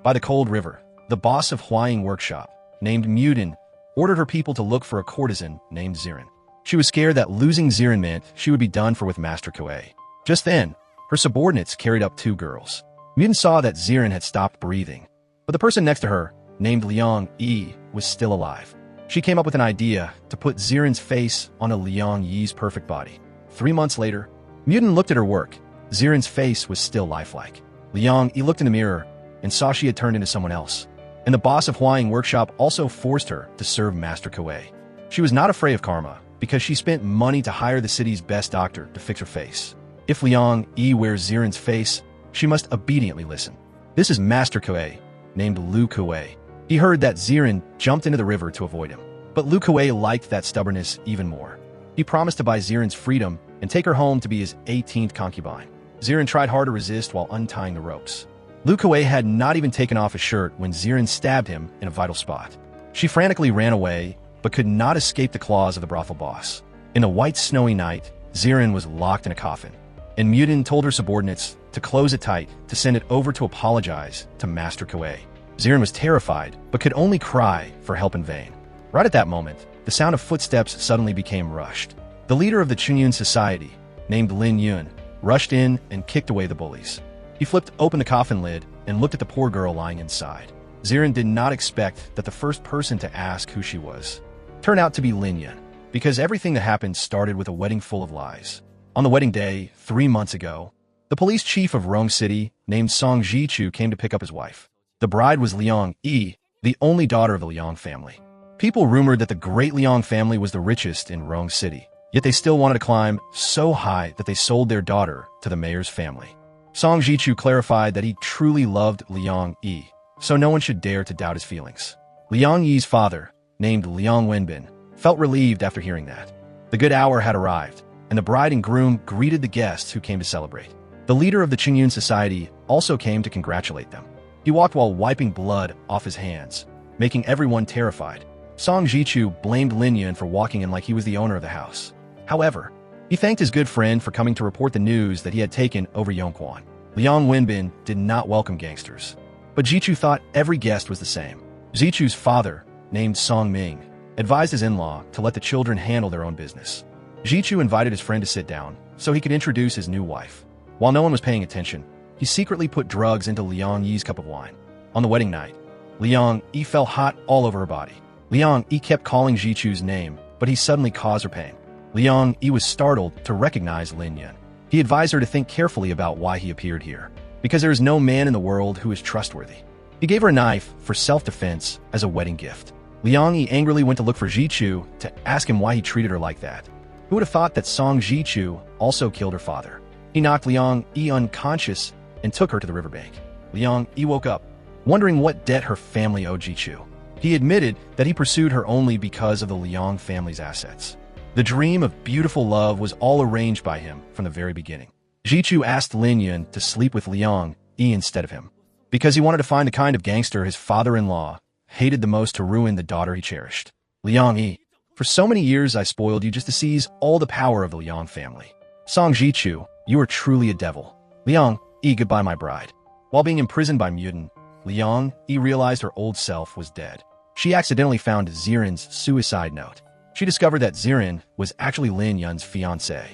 By the cold river, the boss of Huaying Workshop, named Muden, ordered her people to look for a courtesan named Zirin. She was scared that losing Zirin meant she would be done for with Master Koei. Just then, her subordinates carried up 2 girls. Muden saw that Zirin had stopped breathing, but the person next to her, named Liang Yi, was still alive. She came up with an idea to put Zirin's face on a Liang Yi's perfect body. 3 months later, Muden looked at her work. Zirin's face was still lifelike. Liang Yi looked in the mirror and saw she had turned into someone else. And the boss of Huaying Workshop also forced her to serve Master Koei. She was not afraid of karma because she spent money to hire the city's best doctor to fix her face. If Liang Yi wears Zirin's face, she must obediently listen. This is Master Koei, named Lu Koei. He heard that Zirin jumped into the river to avoid him. But Lu Koei liked that stubbornness even more. He promised to buy Zirin's freedom and take her home to be his 18th concubine. Zirin tried hard to resist while untying the ropes. Lu Koei had not even taken off his shirt when Zirin stabbed him in a vital spot. She frantically ran away, but could not escape the claws of the brothel boss. In a white snowy night, Zirin was locked in a coffin, and Muden told her subordinates to close it tight to send it over to apologize to Master Koei. Zirin was terrified, but could only cry for help in vain. Right at that moment, the sound of footsteps suddenly became rushed. The leader of the Chunyun Society, named Lin Yun, rushed in and kicked away the bullies. He flipped open the coffin lid and looked at the poor girl lying inside. Zirin did not expect that the first person to ask who she was turned out to be Lin Yun, because everything that happened started with a wedding full of lies. On the wedding day, 3 months ago, the police chief of Rong City, named Song Jichu, came to pick up his wife. The bride was Liang Yi, the only daughter of the Liang family. People rumored that the great Liang family was the richest in Rong City, yet they still wanted to climb so high that they sold their daughter to the mayor's family. Song Jichu clarified that he truly loved Liang Yi, so no one should dare to doubt his feelings. Liang Yi's father, named Liang Wenbin, felt relieved after hearing that. The good hour had arrived, and the bride and groom greeted the guests who came to celebrate. The leader of the Chunyun Society also came to congratulate them. He walked while wiping blood off his hands, making everyone terrified. Song Jichu blamed Lin Yun for walking in like he was the owner of the house. However, he thanked his good friend for coming to report the news that he had taken over Yongquan. Liang Wenbin did not welcome gangsters, but Jichu thought every guest was the same. Jichu's father, named Song Ming, advised his in-law to let the children handle their own business. Jichu invited his friend to sit down so he could introduce his new wife. While no one was paying attention, he secretly put drugs into Liang Yi's cup of wine. On the wedding night, Liang Yi felt hot all over her body. Liang Yi kept calling Jichu's name, but he suddenly caused her pain. Liang Yi was startled to recognize Lin Yun. He advised her to think carefully about why he appeared here, because there is no man in the world who is trustworthy. He gave her a knife for self-defense as a wedding gift. Liang Yi angrily went to look for Jichu to ask him why he treated her like that. Who would have thought that Song Jichu also killed her father? He knocked Liang Yi unconscious and took her to the riverbank. Liang Yi woke up, wondering what debt her family owed Jichu. He admitted that he pursued her only because of the Liang family's assets. The dream of beautiful love was all arranged by him from the very beginning. Jichu asked Lin Yun to sleep with Liang Yi instead of him, because he wanted to find the kind of gangster his father-in-law hated the most to ruin the daughter he cherished. Liang Yi, for so many years I spoiled you just to seize all the power of the Liang family. Song Jichu, you are truly a devil. Liang Yi, goodbye my bride. While being imprisoned by Muden, Liang Yi realized her old self was dead. She accidentally found Zirin's suicide note. She discovered that Zirin was actually Lin Yun's fiancé.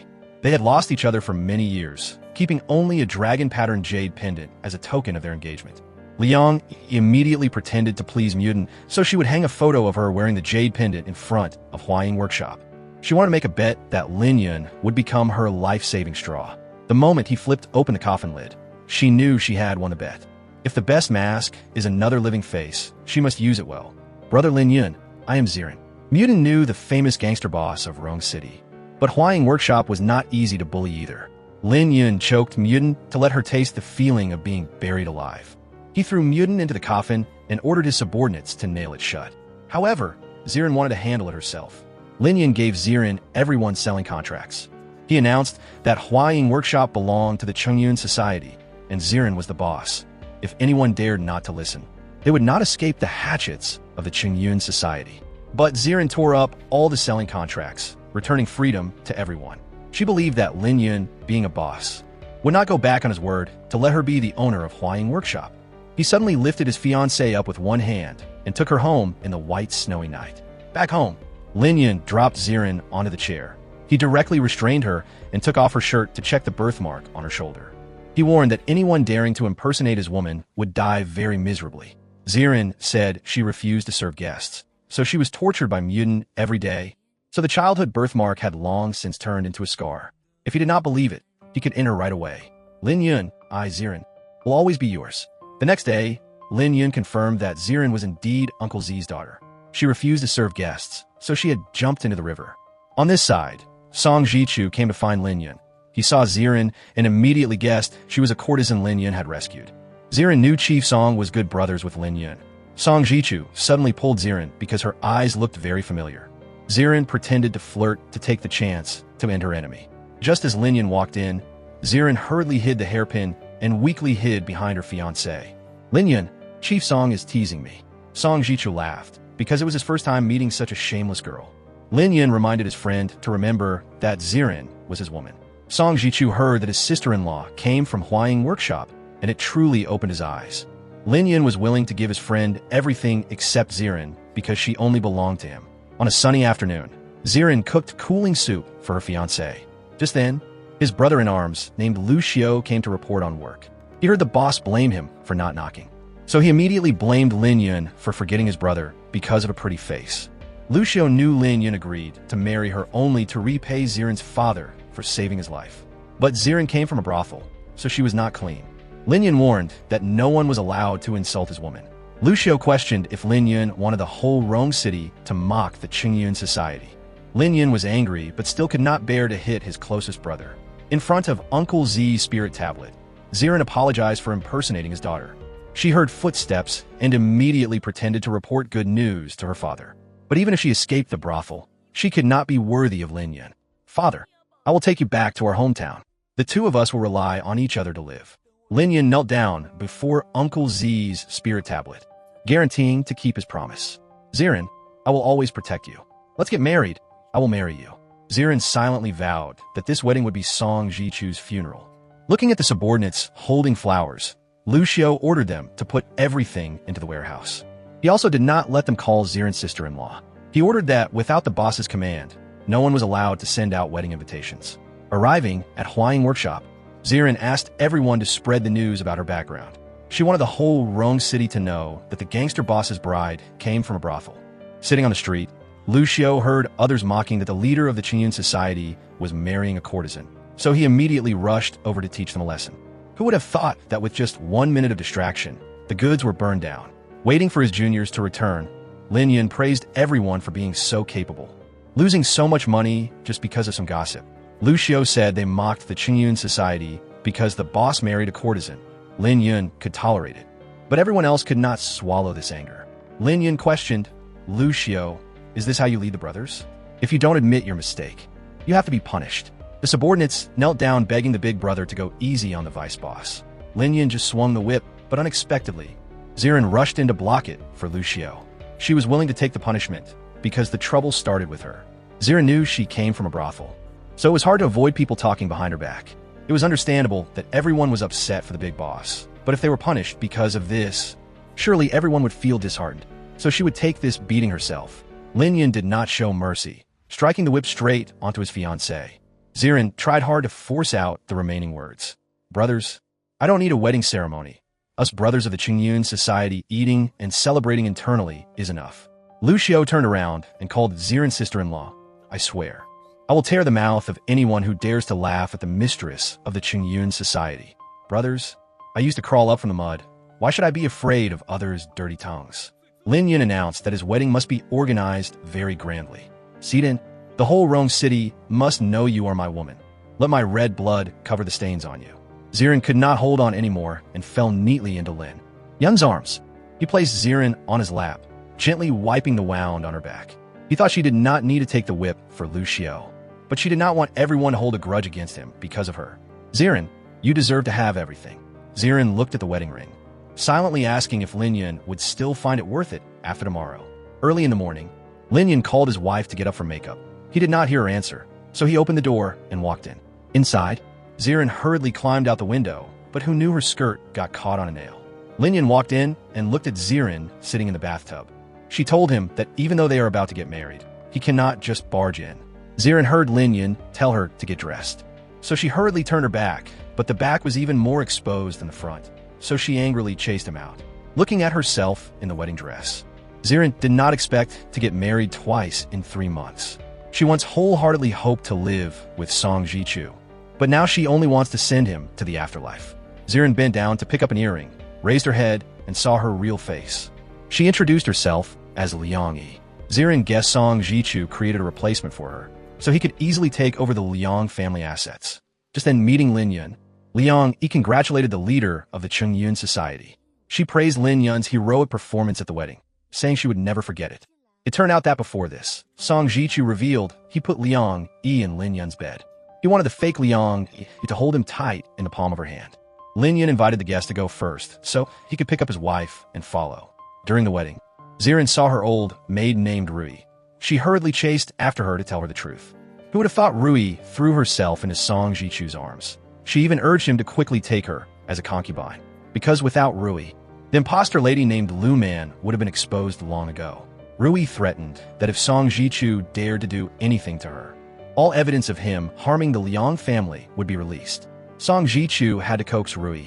They had lost each other for many years, keeping only a dragon-patterned jade pendant as a token of their engagement. Liang immediately pretended to please Muden so she would hang a photo of her wearing the jade pendant in front of Huaying Workshop. She wanted to make a bet that Lin Yun would become her life-saving straw. The moment he flipped open the coffin lid, she knew she had won the bet. If the best mask is another living face, she must use it well. Brother Lin Yun, I am Zirin. Muden knew the famous gangster boss of Rong City, but Huaying Workshop was not easy to bully either. Lin Yun choked Muden to let her taste the feeling of being buried alive. He threw Muden into the coffin and ordered his subordinates to nail it shut. However, Zirin wanted to handle it herself. Lin Yun gave Zirin everyone's selling contracts. He announced that Huaying Workshop belonged to the Chunyun Society, and Zirin was the boss. If anyone dared not to listen, they would not escape the hatchets of the Chunyun Society. But Zirin tore up all the selling contracts, returning freedom to everyone. She believed that Lin Yun, being a boss, would not go back on his word to let her be the owner of Huaying Workshop. He suddenly lifted his fiancée up with one hand and took her home in the white snowy night. Back home, Lin Yun dropped Zirin onto the chair. He directly restrained her and took off her shirt to check the birthmark on her shoulder. He warned that anyone daring to impersonate his woman would die very miserably. Zirin said she refused to serve guests, so she was tortured by Muden every day. So the childhood birthmark had long since turned into a scar. If he did not believe it, he could enter right away. Lin Yun, I, Zirin, will always be yours. The next day, Lin Yun confirmed that Zirin was indeed Uncle Z's daughter. She refused to serve guests, so she had jumped into the river. On this side, Song Jichu came to find Lin Yun. He saw Zirin and immediately guessed she was a courtesan Lin Yun had rescued. Zirin knew Chief Song was good brothers with Lin Yun. Song Jichu suddenly pulled Zirin because her eyes looked very familiar. Zirin pretended to flirt to take the chance to end her enemy. Just as Lin Yun walked in, Zirin hurriedly hid the hairpin and weakly hid behind her fiancé. Lin Yun, Chief Song is teasing me. Song Jichu laughed, because it was his first time meeting such a shameless girl. Lin Yun reminded his friend to remember that Zirin was his woman. Song Jichu heard that his sister-in-law came from Huaying Workshop, and it truly opened his eyes. Lin Yun was willing to give his friend everything except Zirin because she only belonged to him. On a sunny afternoon, Zirin cooked cooling soup for her fiancé. Just then, his brother-in-arms named Lu Xiao came to report on work. He heard the boss blame him for not knocking. So he immediately blamed Lin Yun for forgetting his brother because of a pretty face. Lu Xiao knew Lin Yun agreed to marry her only to repay Zirin's father for saving his life. But Zirin came from a brothel, so she was not clean. Lin Yun warned that no one was allowed to insult his woman. Lu Xiao questioned if Lin Yun wanted the whole Rome city to mock the Qingyun society. Lin Yun was angry but still could not bear to hit his closest brother. In front of Uncle Z's spirit tablet, Zirin apologized for impersonating his daughter. She heard footsteps and immediately pretended to report good news to her father. But even if she escaped the brothel, she could not be worthy of Lin Yun. Father, I will take you back to our hometown. The two of us will rely on each other to live. Lin Yun knelt down before Uncle Z's spirit tablet, guaranteeing to keep his promise. Zirin, I will always protect you. Let's get married. I will marry you. Zirin silently vowed that this wedding would be Song Jichu's funeral. Looking at the subordinates holding flowers, Lu Xiao ordered them to put everything into the warehouse. He also did not let them call Zirin's sister-in-law. He ordered that, without the boss's command, no one was allowed to send out wedding invitations. Arriving at Huaying Workshop, Zirin asked everyone to spread the news about her background. She wanted the whole Rome city to know that the gangster boss's bride came from a brothel. Sitting on the street, Lu Xiao heard others mocking that the leader of the Qingyun society was marrying a courtesan, so he immediately rushed over to teach them a lesson. Who would have thought that with just 1 minute of distraction, the goods were burned down? Waiting for his juniors to return, Lin Yun praised everyone for being so capable. Losing so much money just because of some gossip. Lu Xiao said they mocked the Qingyun society because the boss married a courtesan. Lin Yun could tolerate it, but everyone else could not swallow this anger. Lin Yun questioned, Lu Xiao, is this how you lead the brothers? If you don't admit your mistake, you have to be punished. The subordinates knelt down begging the big brother to go easy on the vice boss. Lin Yun just swung the whip, but unexpectedly, Zirin rushed in to block it for Lu Xiao. She was willing to take the punishment because the trouble started with her. Zirin knew she came from a brothel, so it was hard to avoid people talking behind her back. It was understandable that everyone was upset for the big boss, but if they were punished because of this, surely everyone would feel disheartened, so she would take this beating herself. Lin Yun did not show mercy, striking the whip straight onto his fiancée. Zirin tried hard to force out the remaining words. Brothers, I don't need a wedding ceremony. Us brothers of the Qingyun society eating and celebrating internally is enough. Lu Xiao turned around and called Zirin's sister-in-law. I swear, I will tear the mouth of anyone who dares to laugh at the mistress of the Qingyun society. Brothers, I used to crawl up from the mud. Why should I be afraid of others' dirty tongues? Lin Yun announced that his wedding must be organized very grandly. Sidon, the whole Rome city must know you are my woman. Let my red blood cover the stains on you. Zirin could not hold on anymore and fell neatly into Lin Yun's arms. He placed Zirin on his lap, gently wiping the wound on her back. He thought she did not need to take the whip for Lu Xiao, but she did not want everyone to hold a grudge against him because of her. Zirin, you deserve to have everything. Zirin looked at the wedding ring, silently asking if Lin Yun would still find it worth it after tomorrow. Early in the morning, Lin Yun called his wife to get up for makeup. He did not hear her answer, so he opened the door and walked in. Inside, Zirin hurriedly climbed out the window, but who knew her skirt got caught on a nail. Lin walked in and looked at Zirin sitting in the bathtub. She told him that even though they are about to get married, he cannot just barge in. Zirin heard Lin tell her to get dressed. So she hurriedly turned her back, but the back was even more exposed than the front, so she angrily chased him out, looking at herself in the wedding dress. Zirin did not expect to get married twice in 3 months. She once wholeheartedly hoped to live with Song Ji-chu, but now she only wants to send him to the afterlife. Zirin bent down to pick up an earring, raised her head, and saw her real face. She introduced herself as Liang-yi. Zirin guessed Song Ji-chu created a replacement for her, so he could easily take over the Liang family assets. Just then meeting Lin, Liang-yi congratulated the leader of the Chungyun society. She praised Lin Yun's heroic performance at the wedding, saying she would never forget it. It turned out that before this, Song Ji-chu revealed he put Liang-yi in Lin Yun's bed. He wanted the fake Liang-yi to hold him tight in the palm of her hand. Lin Yun invited the guest to go first, so he could pick up his wife and follow. During the wedding, Zirin saw her old maid named Rui. She hurriedly chased after her to tell her the truth. Who would have thought Rui threw herself into Song Ji-chu's arms? She even urged him to quickly take her as a concubine, because without Rui, the imposter lady named Lu Man would have been exposed long ago. Rui threatened that if Song Ji-chu dared to do anything to her, all evidence of him harming the Liang family would be released. Song Ji-chu had to coax Rui,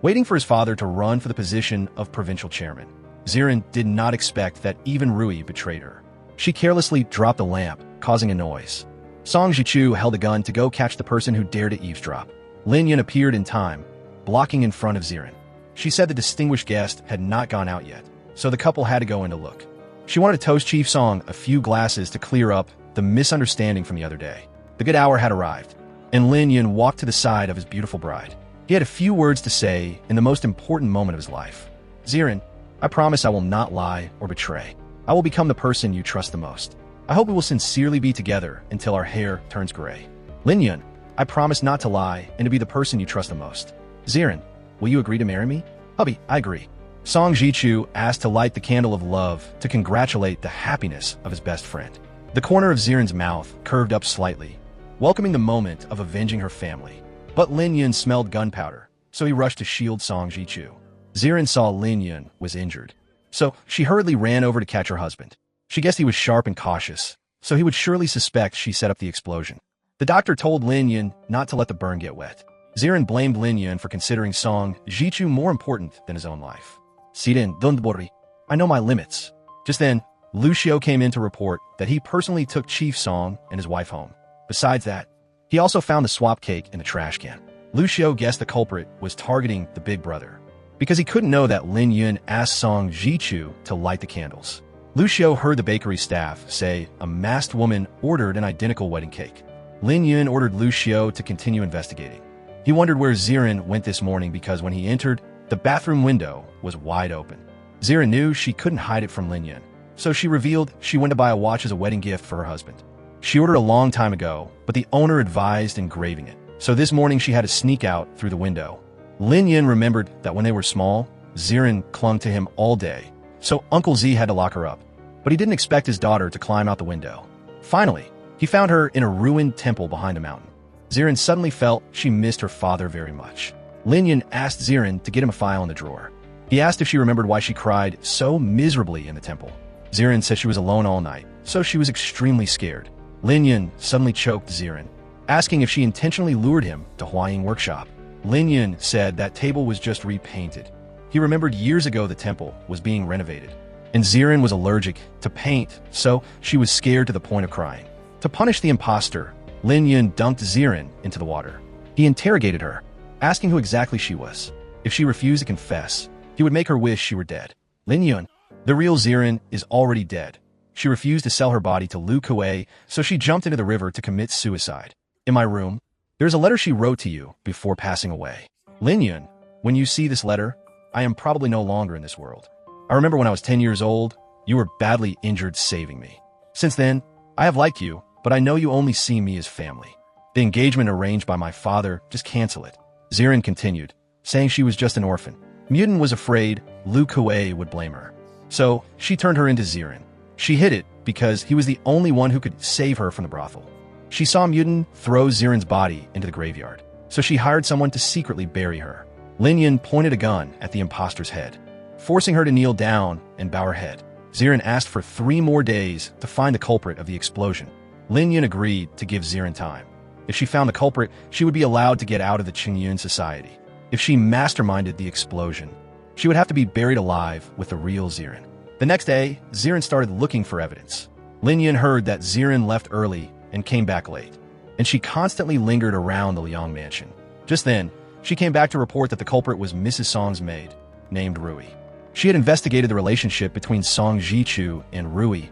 waiting for his father to run for the position of provincial chairman. Zirin did not expect that even Rui betrayed her. She carelessly dropped the lamp, causing a noise. Song Ji-chu held a gun to go catch the person who dared to eavesdrop. Lin Yun appeared in time, blocking in front of Zirin. She said the distinguished guest had not gone out yet, so the couple had to go in to look. She wanted to toast Chief Song a few glasses to clear up the misunderstanding from the other day. The good hour had arrived, and Lin Yun walked to the side of his beautiful bride. He had a few words to say in the most important moment of his life. Zirin, I promise I will not lie or betray. I will become the person you trust the most. I hope we will sincerely be together until our hair turns gray. Lin Yun, I promise not to lie and to be the person you trust the most. Zirin, will you agree to marry me? Hubby, I agree. Song Ji-chu asked to light the candle of love to congratulate the happiness of his best friend. The corner of Zirin's mouth curved up slightly, welcoming the moment of avenging her family. But Lin Yun smelled gunpowder, so he rushed to shield Song Ji-chu. Zirin saw Lin Yun was injured, so she hurriedly ran over to catch her husband. She guessed he was sharp and cautious, so he would surely suspect she set up the explosion. The doctor told Lin Yun not to let the burn get wet. Zirin blamed Lin Yun for considering Song Ji-chu more important than his own life. Sirin, don't worry. I know my limits. Just then, Lucio came in to report that he personally took Chief Song and his wife home. Besides that, he also found the swap cake in the trash can. Lucio guessed the culprit was targeting the big brother, because he couldn't know that Lin Yun asked Song Ji-chu to light the candles. Lucio heard the bakery staff say a masked woman ordered an identical wedding cake. Lin Yun ordered Lucio to continue investigating. He wondered where Zirin went this morning because when he entered, the bathroom window was wide open. Zirin knew she couldn't hide it from Lin Yun, so she revealed she went to buy a watch as a wedding gift for her husband. She ordered a long time ago, but the owner advised engraving it, so this morning she had to sneak out through the window. Lin Yun remembered that when they were small, Zirin clung to him all day, so Uncle Z had to lock her up, but he didn't expect his daughter to climb out the window. Finally, he found her in a ruined temple behind a mountain. Zirin suddenly felt she missed her father very much. Lin Yun asked Zirin to get him a file in the drawer. He asked if she remembered why she cried so miserably in the temple. Zirin said she was alone all night, so she was extremely scared. Lin Yun suddenly choked Zirin, asking if she intentionally lured him to Huaying Workshop. Lin Yun said that table was just repainted. He remembered years ago the temple was being renovated, and Zirin was allergic to paint, so she was scared to the point of crying. To punish the imposter, Lin Yun dumped Zirin into the water. He interrogated her, asking who exactly she was. If she refused to confess, he would make her wish she were dead. Lin Yun, the real Zirin, is already dead. She refused to sell her body to Lu Kuei, so she jumped into the river to commit suicide. In my room, there's a letter she wrote to you before passing away. Lin Yun, when you see this letter, I am probably no longer in this world. I remember when I was 10 years old, you were badly injured saving me. Since then, I have liked you, but I know you only see me as family. The engagement arranged by my father, just cancel it. Zirin continued, saying she was just an orphan. Mutin was afraid Lu Kuei would blame her, so she turned her into Zirin. She hid it because he was the only one who could save her from the brothel. She saw Mutin throw Zirin's body into the graveyard, so she hired someone to secretly bury her. Lin Yun pointed a gun at the imposter's head, forcing her to kneel down and bow her head. Zirin asked for 3 more days to find the culprit of the explosion. Lin Yun agreed to give Zirin time. If she found the culprit, she would be allowed to get out of the Qingyun society. If she masterminded the explosion, she would have to be buried alive with the real Zirin. The next day, Zirin started looking for evidence. Lin Yun heard that Zirin left early and came back late, and she constantly lingered around the Liang mansion. Just then, she came back to report that the culprit was Mrs. Song's maid, named Rui. She had investigated the relationship between Song Jichu and Rui,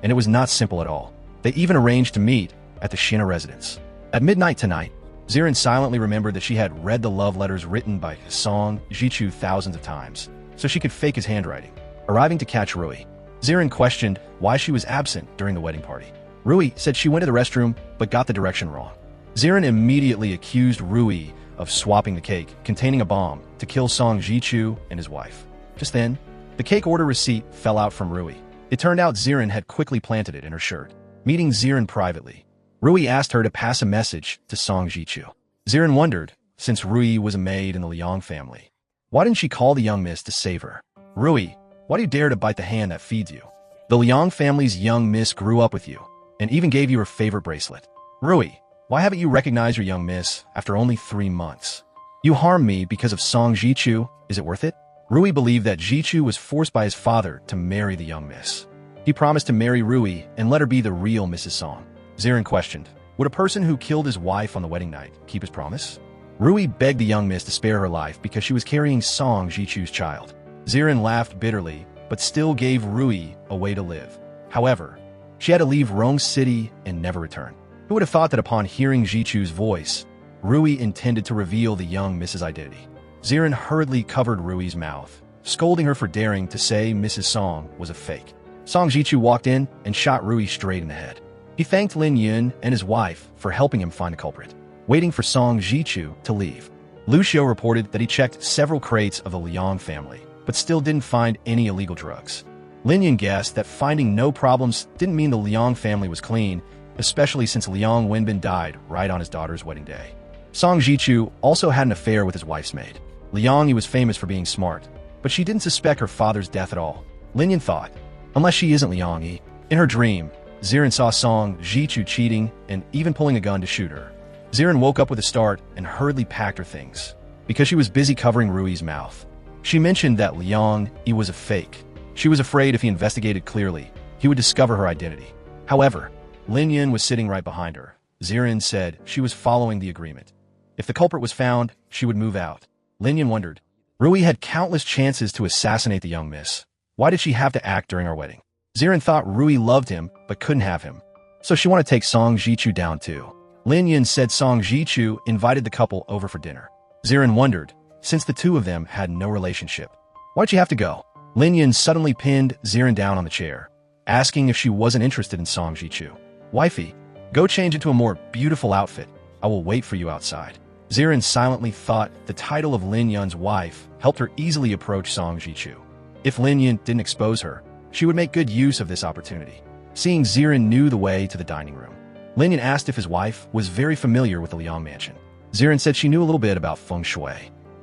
and it was not simple at all. They even arranged to meet at the Shina residence. At midnight tonight, Zirin silently remembered that she had read the love letters written by Song Jichu thousands of times, so she could fake his handwriting. Arriving to catch Rui, Zirin questioned why she was absent during the wedding party. Rui said she went to the restroom but got the direction wrong. Zirin immediately accused Rui of swapping the cake containing a bomb to kill Song Jichu and his wife. Just then, the cake order receipt fell out from Rui. It turned out Zirin had quickly planted it in her shirt. Meeting Zirin privately, Rui asked her to pass a message to Song Jichu. Zirin wondered, since Rui was a maid in the Liang family, why didn't she call the young miss to save her? Rui, why do you dare to bite the hand that feeds you? The Liang family's young miss grew up with you, and even gave you her favorite bracelet. Rui, why haven't you recognized your young miss after only 3 months? You harmed me because of Song Jichu, is it worth it? Rui believed that Jichu was forced by his father to marry the young miss. He promised to marry Rui and let her be the real Mrs. Song. Zirin questioned, would a person who killed his wife on the wedding night keep his promise? Rui begged the young miss to spare her life because she was carrying Song Jichu's child. Zirin laughed bitterly, but still gave Rui a way to live. However, she had to leave Rong City and never return. Who would have thought that upon hearing Jichu's voice, Rui intended to reveal the young Miss's identity? Zirin hurriedly covered Rui's mouth, scolding her for daring to say Mrs. Song was a fake. Song Jichu walked in and shot Rui straight in the head. He thanked Lin Yun and his wife for helping him find the culprit. Waiting for Song Jichu to leave, Lu Xiu reported that he checked several crates of the Liang family, but still didn't find any illegal drugs. Lin Yun guessed that finding no problems didn't mean the Liang family was clean, especially since Liang Wenbin died right on his daughter's wedding day. Song Jichu also had an affair with his wife's maid. Liang Yi was famous for being smart, but she didn't suspect her father's death at all. Lin Yun thought, unless she isn't Liang Yi. In her dream, Zirin saw Song Jichu cheating and even pulling a gun to shoot her. Zirin woke up with a start and hurriedly packed her things, because she was busy covering Rui's mouth. She mentioned that Liang Yi was a fake. She was afraid if he investigated clearly, he would discover her identity. However, Lin Yun was sitting right behind her. Zirin said she was following the agreement. If the culprit was found, she would move out. Lin Yun wondered, Rui had countless chances to assassinate the young miss. Why did she have to act during our wedding? Zirin thought Rui loved him, but couldn't have him. So she wanted to take Song Jichu down too. Lin Yun said Song Jichu invited the couple over for dinner. Zirin wondered, since the two of them had no relationship, why'd she have to go? Lin Yun suddenly pinned Zirin down on the chair, asking if she wasn't interested in Song Jichu. Wifey, go change into a more beautiful outfit. I will wait for you outside. Zirin silently thought the title of Lin Yun's wife helped her easily approach Song Jichu. If Lin Yun didn't expose her, she would make good use of this opportunity. Seeing Zirin knew the way to the dining room, Lin Yun asked if his wife was very familiar with the Liang mansion. Zirin said she knew a little bit about feng shui.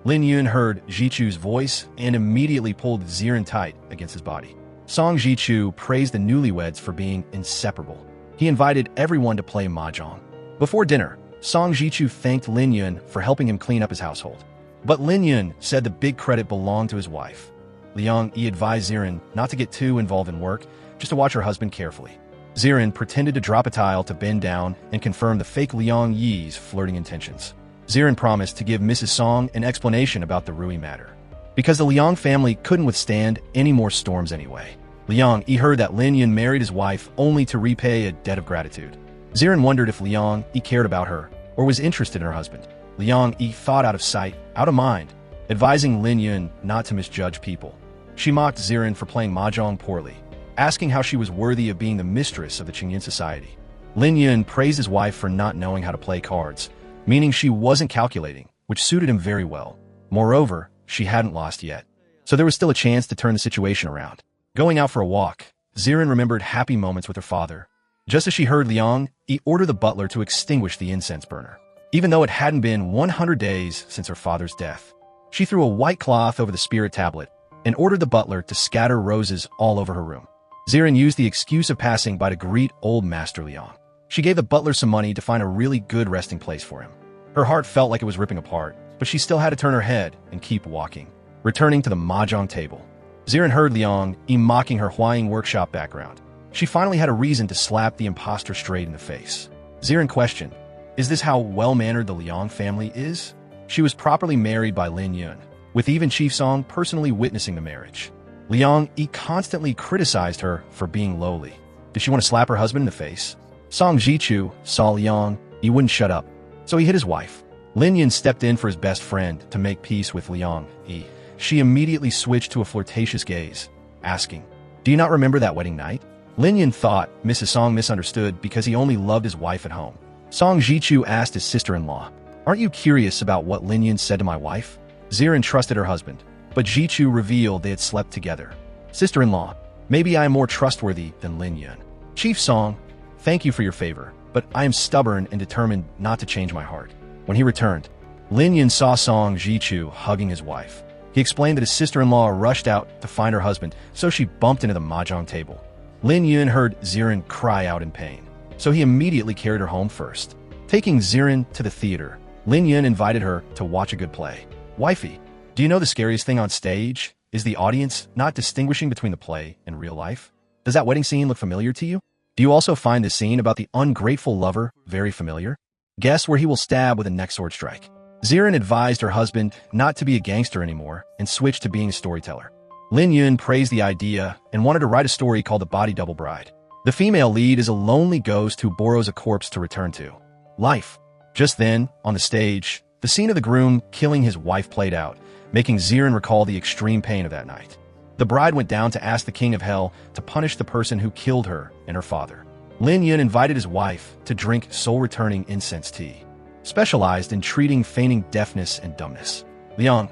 Lin Yun heard Jichu's voice and immediately pulled Zirin tight against his body. Song Jichu praised the newlyweds for being inseparable. He invited everyone to play mahjong. Before dinner, Song Jichu thanked Lin Yun for helping him clean up his household. But Lin Yun said the big credit belonged to his wife. Liang Yi advised Zirin not to get too involved in work, just to watch her husband carefully. Zirin pretended to drop a tile to bend down and confirm the fake Liang Yi's flirting intentions. Zirin promised to give Mrs. Song an explanation about the Rui matter, because the Liang family couldn't withstand any more storms anyway. Liang Yi heard that Lin Yun married his wife only to repay a debt of gratitude. Zirin wondered if Liang Yi cared about her or was interested in her husband. Liang Yi thought out of sight, out of mind, advising Lin Yun not to misjudge people. She mocked Zirin for playing mahjong poorly, asking how she was worthy of being the mistress of the Qingyun society. Lin Yun praised his wife for not knowing how to play cards, meaning she wasn't calculating, which suited him very well. Moreover, she hadn't lost yet, so there was still a chance to turn the situation around. Going out for a walk, Zirin remembered happy moments with her father. Just as she heard Liang Yi order the butler to extinguish the incense burner, even though it hadn't been 100 days since her father's death. She threw a white cloth over the spirit tablet and ordered the butler to scatter roses all over her room. Zirin used the excuse of passing by to greet old Master Liang. She gave the butler some money to find a really good resting place for him. Her heart felt like it was ripping apart, but she still had to turn her head and keep walking. Returning to the mahjong table, Zirin heard Liang mocking her Huaying workshop background. She finally had a reason to slap the imposter straight in the face. Zirin questioned, "Is this how well-mannered the Liang family is?" She was properly married by Lin Yun, with even Chief Song personally witnessing the marriage. Liang constantly criticized her for being lowly. Did she want to slap her husband in the face? Song Jichu saw Liang, he wouldn't shut up, so he hit his wife. Lin Yun stepped in for his best friend to make peace with Liang. She immediately switched to a flirtatious gaze, asking, "Do you not remember that wedding night?" Lin Yun thought Mrs. Song misunderstood because he only loved his wife at home. Song Jichu asked his sister-in-law, "Aren't you curious about what Lin Yun said to my wife?" Zirin trusted her husband, but Jichu revealed they had slept together. "Sister-in-law, maybe I am more trustworthy than Lin Yun." Chief Song, "Thank you for your favor, but I am stubborn and determined not to change my heart." When he returned, Lin Yun saw Song Jichu hugging his wife. He explained that his sister-in-law rushed out to find her husband, so she bumped into the mahjong table. Lin Yun heard Zirin cry out in pain, so he immediately carried her home first. Taking Zirin to the theater, Lin Yun invited her to watch a good play. "Wifey, do you know the scariest thing on stage is the audience not distinguishing between the play and real life? Does that wedding scene look familiar to you? Do you also find the scene about the ungrateful lover very familiar? Guess where he will stab with a neck sword strike." Zirin advised her husband not to be a gangster anymore and switched to being a storyteller. Lin Yun praised the idea and wanted to write a story called The Body Double Bride. The female lead is a lonely ghost who borrows a corpse to return to life. Just then, on the stage, the scene of the groom killing his wife played out, making Zirin recall the extreme pain of that night. The bride went down to ask the king of hell to punish the person who killed her and her father. Lin Yun invited his wife to drink soul-returning incense tea, specialized in treating feigning deafness and dumbness. "Liang,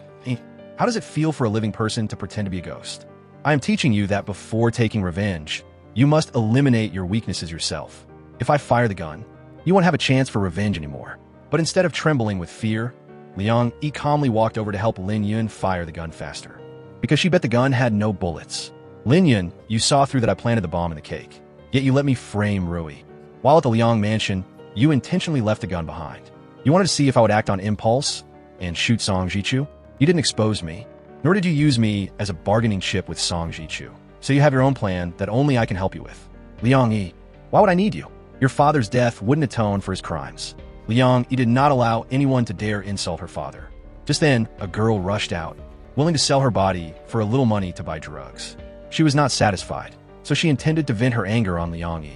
how does it feel for a living person to pretend to be a ghost? I am teaching you that before taking revenge, you must eliminate your weaknesses yourself. If I fire the gun, you won't have a chance for revenge anymore." But instead of trembling with fear, Liang calmly walked over to help Lin Yun fire the gun faster, because she bet the gun had no bullets. "Lin Yun, you saw through that I planted the bomb in the cake, yet you let me frame Rui. While at the Liang mansion, you intentionally left the gun behind. You wanted to see if I would act on impulse and shoot Song Jichu? You didn't expose me, nor did you use me as a bargaining chip with Song Jichu. So you have your own plan that only I can help you with. Liang, why would I need you? Your father's death wouldn't atone for his crimes." Liang did not allow anyone to dare insult her father. Just then, a girl rushed out, willing to sell her body for a little money to buy drugs. She was not satisfied, so she intended to vent her anger on Liang.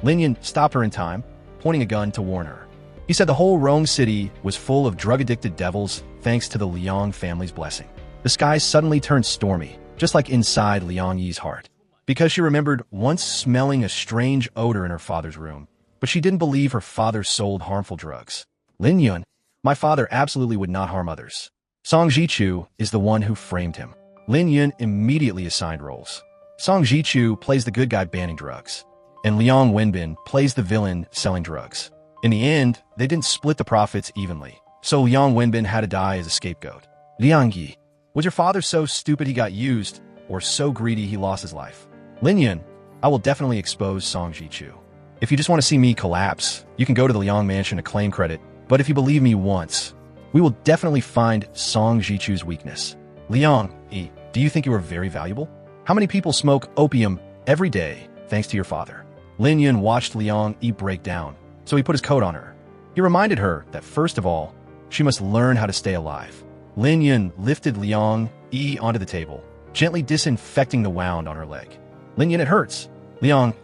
Lin Yun stopped her in time, pointing a gun to warn her. He said the whole Rome city was full of drug-addicted devils thanks to the Liang family's blessing. The sky suddenly turned stormy, just like inside Liang Yi's heart, because she remembered once smelling a strange odor in her father's room, but she didn't believe her father sold harmful drugs. "Lin Yun, my father absolutely would not harm others. Song Jichu is the one who framed him." Lin Yun immediately assigned roles. Song Jichu plays the good guy banning drugs, and Liang Wenbin plays the villain selling drugs. In the end, they didn't split the profits evenly, so Liang Wenbin had to die as a scapegoat. "Liang Yi, was your father so stupid he got used, or so greedy he lost his life?" "Lin Yun, I will definitely expose Song Jichu. If you just want to see me collapse, you can go to the Liang mansion to claim credit, but if you believe me once, we will definitely find Song Jichu's weakness." "Liang, do you think you are very valuable? How many people smoke opium every day thanks to your father?" Lin Yun watched Liang break down, so he put his coat on her. He reminded her that first of all, she must learn how to stay alive. Lin Yun lifted Liang onto the table, gently disinfecting the wound on her leg. "Lin Yun, it hurts." "Liang,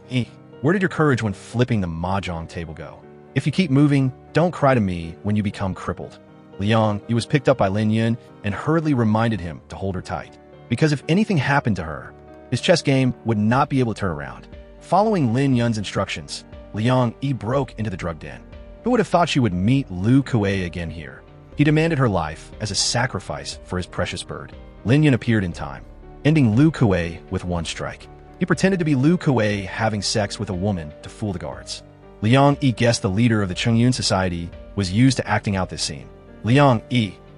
where did your courage when flipping the mahjong table go? If you keep moving, don't cry to me when you become crippled." Liang was picked up by Lin Yun and hurriedly reminded him to hold her tight, because if anything happened to her, his chess game would not be able to turn around. Following Lin Yun's instructions, Liang broke into the drug den. Who would have thought she would meet Lu Kuei again here? He demanded her life as a sacrifice for his precious bird. Lin Yun appeared in time, ending Lu Kuei with one strike. He pretended to be Lu Kuei having sex with a woman to fool the guards. Liang guessed the leader of the Chengyun Society was used to acting out this scene. "Liang,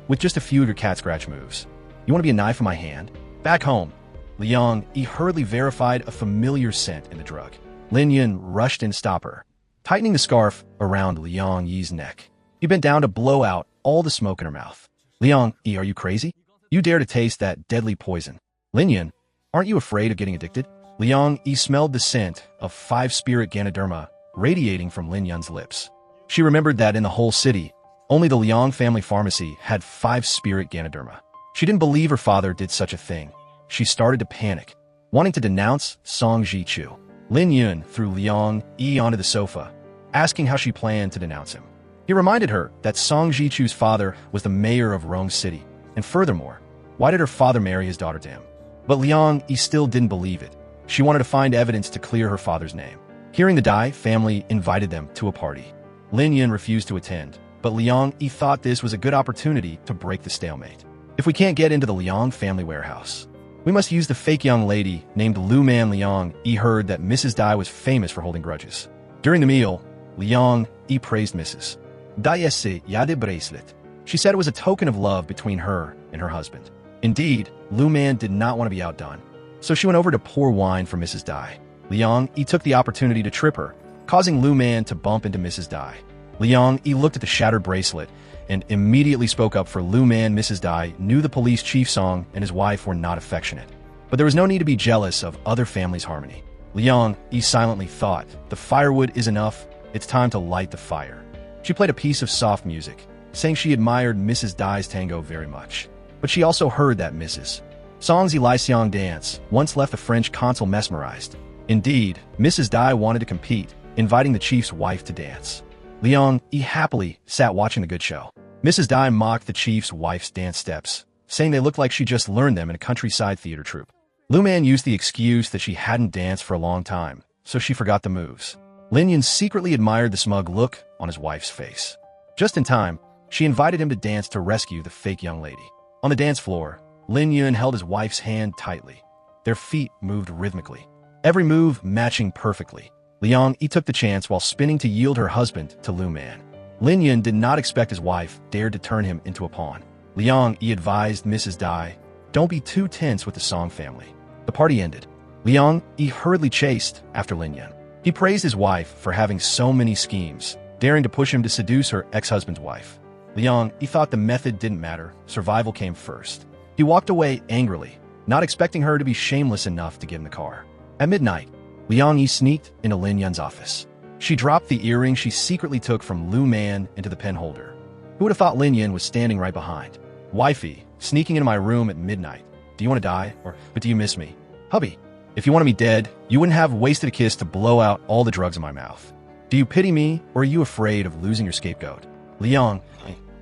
with just a few of your cat scratch moves. You want to be a knife in my hand? Back home, Liang Yi hurriedly verified a familiar scent in the drug. Lin Yun rushed in to stop her, tightening the scarf around Liang Yi's neck. He bent down to blow out all the smoke in her mouth. Liang Yi, are you crazy? You dare to taste that deadly poison? Lin Yun, aren't you afraid of getting addicted? Liang Yi smelled the scent of 5-spirit Ganoderma radiating from Lin Yun's lips. She remembered that in the whole city, only the Liang family pharmacy had 5-spirit Ganoderma. She didn't believe her father did such a thing. She started to panic, wanting to denounce Song Ji-chu. Lin Yun threw Liang Yi onto the sofa, asking how she planned to denounce him. He reminded her that Song Ji-chu's father was the mayor of Rong City, and furthermore, why did her father marry his daughter to him? But Liang Yi still didn't believe it. She wanted to find evidence to clear her father's name. Hearing the Dai family invited them to a party. Lin Yun refused to attend, but Liang Yi thought this was a good opportunity to break the stalemate. If we can't get into the Liang family warehouse, we must use the fake young lady named Lu Man. Liang Yi heard that Mrs. Dai was famous for holding grudges. During the meal, Liang Yi praised Mrs. Dai's Yade bracelet. She said it was a token of love between her and her husband. Indeed, Lu Man did not want to be outdone, so she went over to pour wine for Mrs. Dai. Liang Yi took the opportunity to trip her, causing Lu Man to bump into Mrs. Dai. Liang Yi looked at the shattered bracelet and immediately spoke up for Lu Man. Mrs. Dai knew the police chief Song and his wife were not affectionate, but there was no need to be jealous of other families' harmony. Liang Yi silently thought, the firewood is enough, it's time to light the fire. She played a piece of soft music, saying she admired Mrs. Dai's tango very much, but she also heard that Mrs. Song's Elysiong dance once left the French consul mesmerized. Indeed, Mrs. Dai wanted to compete, inviting the chief's wife to dance. Liang Yi happily sat watching the good show. Mrs. Dai mocked the chief's wife's dance steps, saying they looked like she just learned them in a countryside theater troupe. Lu Man used the excuse that she hadn't danced for a long time, so she forgot the moves. Lin Yun secretly admired the smug look on his wife's face. Just in time, she invited him to dance to rescue the fake young lady. On the dance floor, Lin Yun held his wife's hand tightly. Their feet moved rhythmically, every move matching perfectly. Liang Yi took the chance while spinning to yield her husband to Lu Man. Lin Yun did not expect his wife dared to turn him into a pawn. Liang Yi advised Mrs. Dai, don't be too tense with the Song family. The party ended. Liang Yi hurriedly chased after Lin Yun. He praised his wife for having so many schemes, daring to push him to seduce her ex-husband's wife. Liang Yi thought the method didn't matter, survival came first. He walked away angrily, not expecting her to be shameless enough to get in the car. At midnight, Liang Yi sneaked into Lin Yun's office. She dropped the earring she secretly took from Lu Man into the pen holder. Who would have thought Lin Yun was standing right behind? Wifey, sneaking into my room at midnight. Do you want to die, but do you miss me? Hubby, if you wanted me dead, you wouldn't have wasted a kiss to blow out all the drugs in my mouth. Do you pity me, or are you afraid of losing your scapegoat? Liang,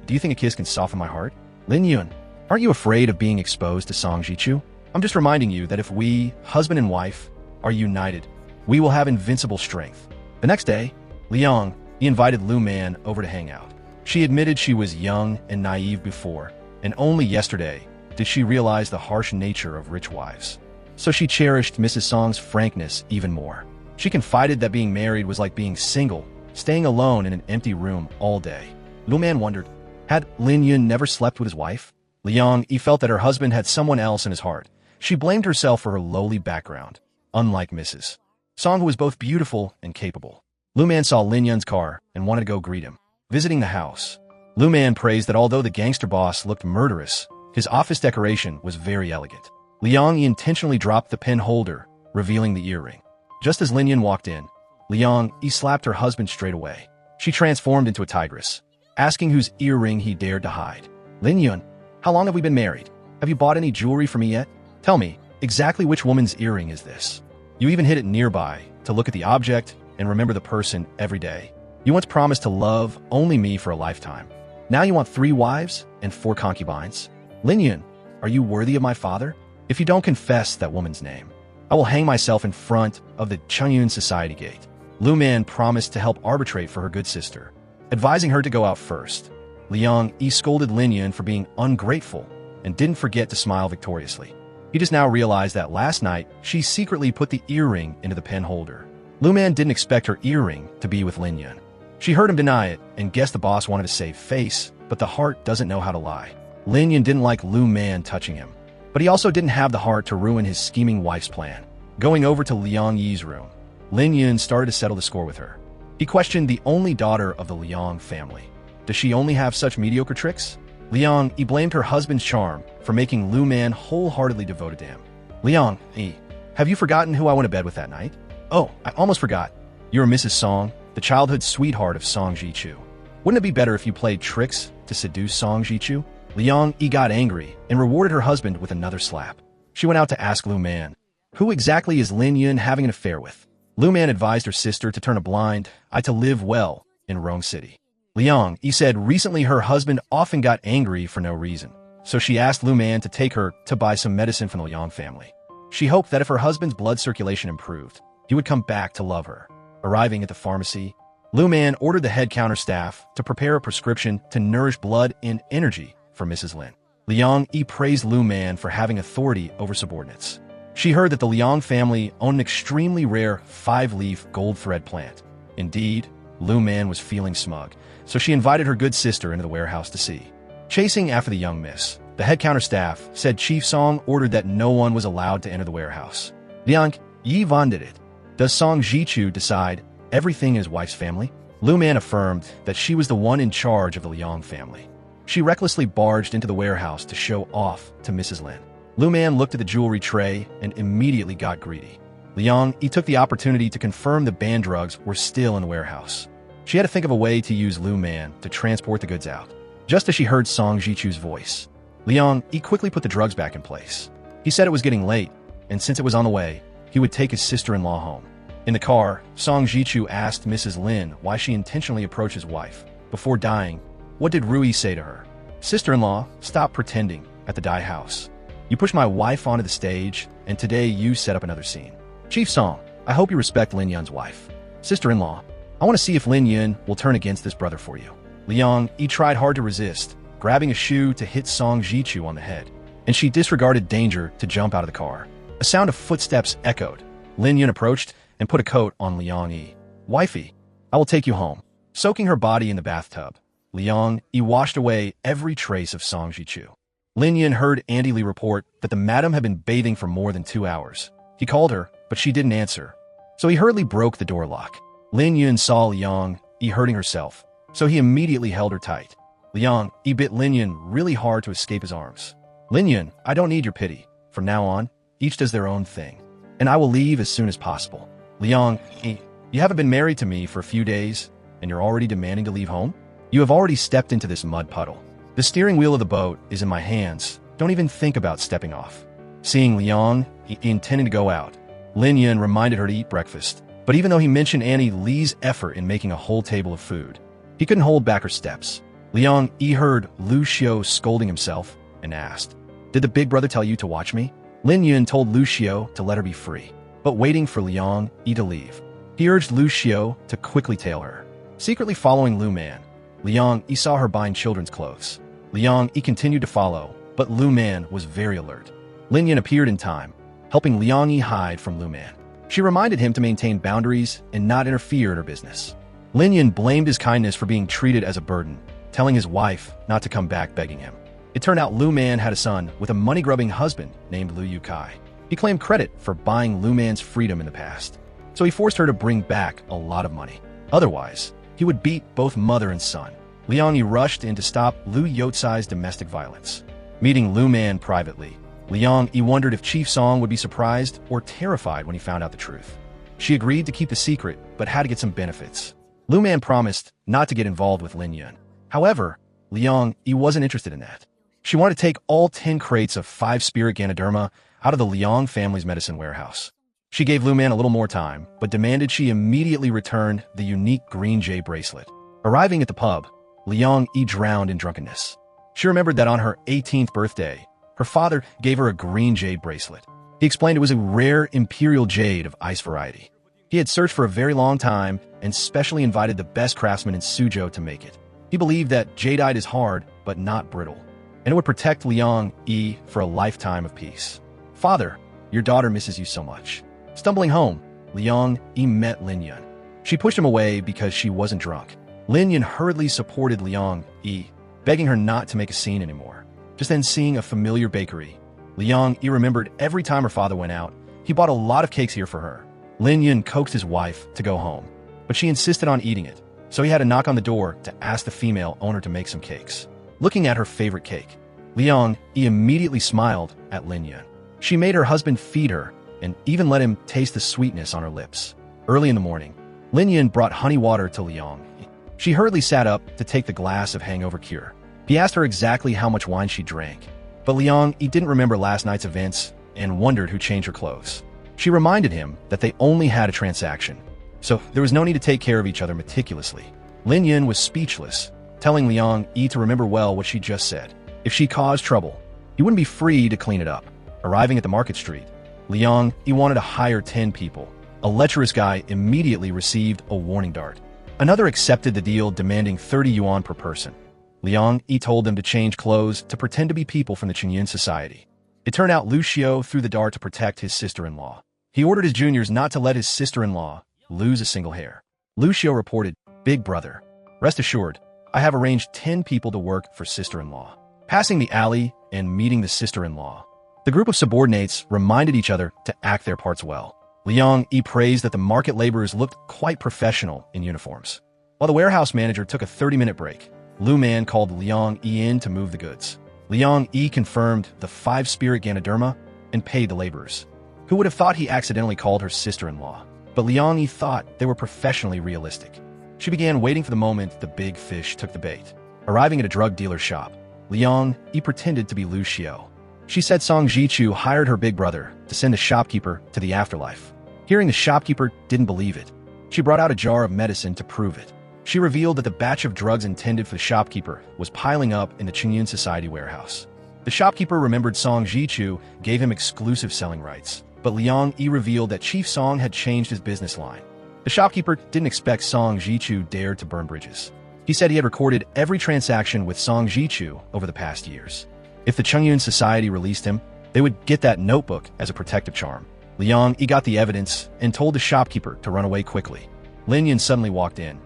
do you think a kiss can soften my heart? Lin Yun, aren't you afraid of being exposed to Song Ji-chu? I'm just reminding you that if we, husband and wife, are united, we will have invincible strength. The next day, Liang Yi invited Lu Man over to hang out. She admitted she was young and naive before, and only yesterday did she realize the harsh nature of rich wives. So she cherished Mrs. Song's frankness even more. She confided that being married was like being single, staying alone in an empty room all day. Lu Man wondered, had Lin Yun never slept with his wife? Liang Yi felt that her husband had someone else in his heart. She blamed herself for her lowly background, unlike Mrs. Song, who was both beautiful and capable. Lu Man saw Lin Yun's car and wanted to go greet him. Visiting the house, Lu Man praised that although the gangster boss looked murderous, his office decoration was very elegant. Liang Yi intentionally dropped the pen holder, revealing the earring. Just as Lin Yun walked in, Liang Yi slapped her husband straight away. She transformed into a tigress, asking whose earring he dared to hide. Lin Yun, how long have we been married? Have you bought any jewelry for me yet? Tell me, exactly which woman's earring is this? You even hid it nearby to look at the object and remember the person every day. You once promised to love only me for a lifetime. Now you want 3 wives and 4 concubines? Lin Yun, are you worthy of my father? If you don't confess that woman's name, I will hang myself in front of the Chengyun Society gate. Lu Man promised to help arbitrate for her good sister, advising her to go out first. Liang Yi scolded Lin Yun for being ungrateful and didn't forget to smile victoriously. He just now realized that last night she secretly put the earring into the pen holder. Lu Man didn't expect her earring to be with Lin Yun. She heard him deny it and guessed the boss wanted to save face, but the heart doesn't know how to lie. Lin Yun didn't like Lu Man touching him, but he also didn't have the heart to ruin his scheming wife's plan. Going over to Liang Yi's room, Lin Yun started to settle the score with her. He questioned the only daughter of the Liang family. Does she only have such mediocre tricks? Liang Yi blamed her husband's charm for making Lu Man wholeheartedly devoted to him. Liang Yi, have you forgotten who I went to bed with that night? Oh, I almost forgot. You're Mrs. Song, the childhood sweetheart of Song Jichu. Wouldn't it be better if you played tricks to seduce Song Jichu? Liang Yi got angry and rewarded her husband with another slap. She went out to ask Lu Man, who exactly is Lin Yun having an affair with? Lu Man advised her sister to turn a blind eye to live well in Rong City. Liang Yi said recently her husband often got angry for no reason, so she asked Lu Man to take her to buy some medicine from the Liang family. She hoped that if her husband's blood circulation improved, he would come back to love her. Arriving at the pharmacy, Lu Man ordered the head counter staff to prepare a prescription to nourish blood and energy for Mrs. Lin. Liang Yi praised Lu Man for having authority over subordinates. She heard that the Liang family owned an extremely rare 5-leaf gold thread plant. Indeed, Lu Man was feeling smug, so she invited her good sister into the warehouse to see. Chasing after the young miss, the head counter staff said Chief Song ordered that no one was allowed to enter the warehouse. Liang Yi did it. Does Song Jichu decide everything in his wife's family? Lu Man affirmed that she was the one in charge of the Liang family. She recklessly barged into the warehouse to show off to Mrs. Lin. Lu Man looked at the jewelry tray and immediately got greedy. Liang Yi took the opportunity to confirm the banned drugs were still in the warehouse. She had to think of a way to use Lu Man to transport the goods out. Just as she heard Song Jichu's voice, Liang Yi quickly put the drugs back in place. He said it was getting late, and since it was on the way, he would take his sister-in-law home. In the car, Song Jichu asked Mrs. Lin why she intentionally approached his wife. Before dying, what did Rui say to her? Sister-in-law, stop pretending at the Dai house. You pushed my wife onto the stage, and today you set up another scene. Chief Song, I hope you respect Lin Yun's wife. Sister-in-law, I want to see if Lin Yun will turn against this brother for you. Liang Yi tried hard to resist, grabbing a shoe to hit Song Jichu on the head, and she disregarded danger to jump out of the car. A sound of footsteps echoed. Lin Yun approached and put a coat on Liang Yi. Wifey, I will take you home. Soaking her body in the bathtub, Liang Yi washed away every trace of Song Jichu. Lin Yun heard Andy Lee report that the madam had been bathing for more than 2 hours. He called her, but she didn't answer, so he hurriedly broke the door lock. Lin Yun saw Liang Yi hurting herself, so he immediately held her tight. Liang Yi bit Lin Yun really hard to escape his arms. Lin Yun, I don't need your pity. From now on, each does their own thing, and I will leave as soon as possible. Liang Yi, you haven't been married to me for a few days, and you're already demanding to leave home? You have already stepped into this mud puddle. The steering wheel of the boat is in my hands. Don't even think about stepping off. Seeing Liang Yi intending to go out, Lin Yun reminded her to eat breakfast. But even though he mentioned Annie Lee's effort in making a whole table of food, he couldn't hold back her steps. Liang Yi heard Lu Xiao scolding himself and asked, did the big brother tell you to watch me? Lin Yun told Lu Xiao to let her be free, but waiting for Liang Yi to leave. He urged Lu Xiao to quickly tail her. Secretly following Lu Man, Liang Yi saw her buying children's clothes. Liang Yi continued to follow, but Lu Man was very alert. Lin Yun appeared in time, helping Liang Yi hide from Lu Man. She reminded him to maintain boundaries and not interfere in her business. Lin Yun blamed his kindness for being treated as a burden, telling his wife not to come back begging him. It turned out Lu Man had a son with a money-grubbing husband named Lu Yukai. He claimed credit for buying Lu Man's freedom in the past, so he forced her to bring back a lot of money. Otherwise, he would beat both mother and son. Liang Yi rushed in to stop Lu Yotsai's domestic violence. Meeting Lu Man privately, Liang Yi wondered if Chief Song would be surprised or terrified when he found out the truth. She agreed to keep the secret, but had to get some benefits. Lu Man promised not to get involved with Lin Yun. However, Liang Yi wasn't interested in that. She wanted to take all 10 crates of 5-spirit Ganoderma out of the Liang family's medicine warehouse. She gave Lu Man a little more time, but demanded she immediately return the unique green jade bracelet. Arriving at the pub, Liang Yi drowned in drunkenness. She remembered that on her 18th birthday, her father gave her a green jade bracelet. He explained it was a rare imperial jade of ice variety. He had searched for a very long time and specially invited the best craftsman in Suzhou to make it. He believed that jadeite is hard, but not brittle, and it would protect Liang Yi for a lifetime of peace. Father, your daughter misses you so much. Stumbling home, Liang Yi met Lin Yun. She pushed him away because she wasn't drunk. Lin Yun hurriedly supported Liang Yi, begging her not to make a scene anymore. Just then, seeing a familiar bakery, Liang Yi remembered every time her father went out, he bought a lot of cakes here for her. Lin Yun coaxed his wife to go home, but she insisted on eating it, so he had to knock on the door to ask the female owner to make some cakes. Looking at her favorite cake, Liang Yi immediately smiled at Lin Yun. She made her husband feed her and even let him taste the sweetness on her lips. Early in the morning, Lin Yun brought honey water to Liang Yi. She hurriedly sat up to take the glass of hangover cure. He asked her exactly how much wine she drank, but Liang Yi didn't remember last night's events and wondered who changed her clothes. She reminded him that they only had a transaction, so there was no need to take care of each other meticulously. Lin Yun was speechless, telling Liang Yi to remember well what she just said. If she caused trouble, he wouldn't be free to clean it up. Arriving at the market street, Liang Yi wanted to hire 10 people. A lecherous guy immediately received a warning dart. Another accepted the deal, demanding 30 yuan per person. Liang Yi told them to change clothes to pretend to be people from the Qingyun society. It turned out Lu Xiu threw the dart to protect his sister-in-law. He ordered his juniors not to let his sister-in-law lose a single hair. Lu Xiu reported, "Big brother, rest assured, I have arranged 10 people to work for sister-in-law." Passing the alley and meeting the sister-in-law, the group of subordinates reminded each other to act their parts well. Liang Yi praised that the market laborers looked quite professional in uniforms. While the warehouse manager took a 30-minute break, Lu Man called Liang Yi in to move the goods. Liang Yi confirmed the 5-spirit Ganoderma and paid the laborers. Who would have thought he accidentally called her sister-in-law? But Liang Yi thought they were professionally realistic. She began waiting for the moment the big fish took the bait. Arriving at a drug dealer's shop, Liang Yi pretended to be Lu Xiu. She said Song Jichu hired her big brother to send the shopkeeper to the afterlife. Hearing the shopkeeper didn't believe it, she brought out a jar of medicine to prove it. She revealed that the batch of drugs intended for the shopkeeper was piling up in the Qingyun Society warehouse. The shopkeeper remembered Song Jichu gave him exclusive selling rights, but Liang Yi revealed that Chief Song had changed his business line. The shopkeeper didn't expect Song Jichu dared to burn bridges. He said he had recorded every transaction with Song Jichu over the past years. If the Qingyun Society released him, they would get that notebook as a protective charm. Liang Yi got the evidence and told the shopkeeper to run away quickly. Lin Yun suddenly walked in,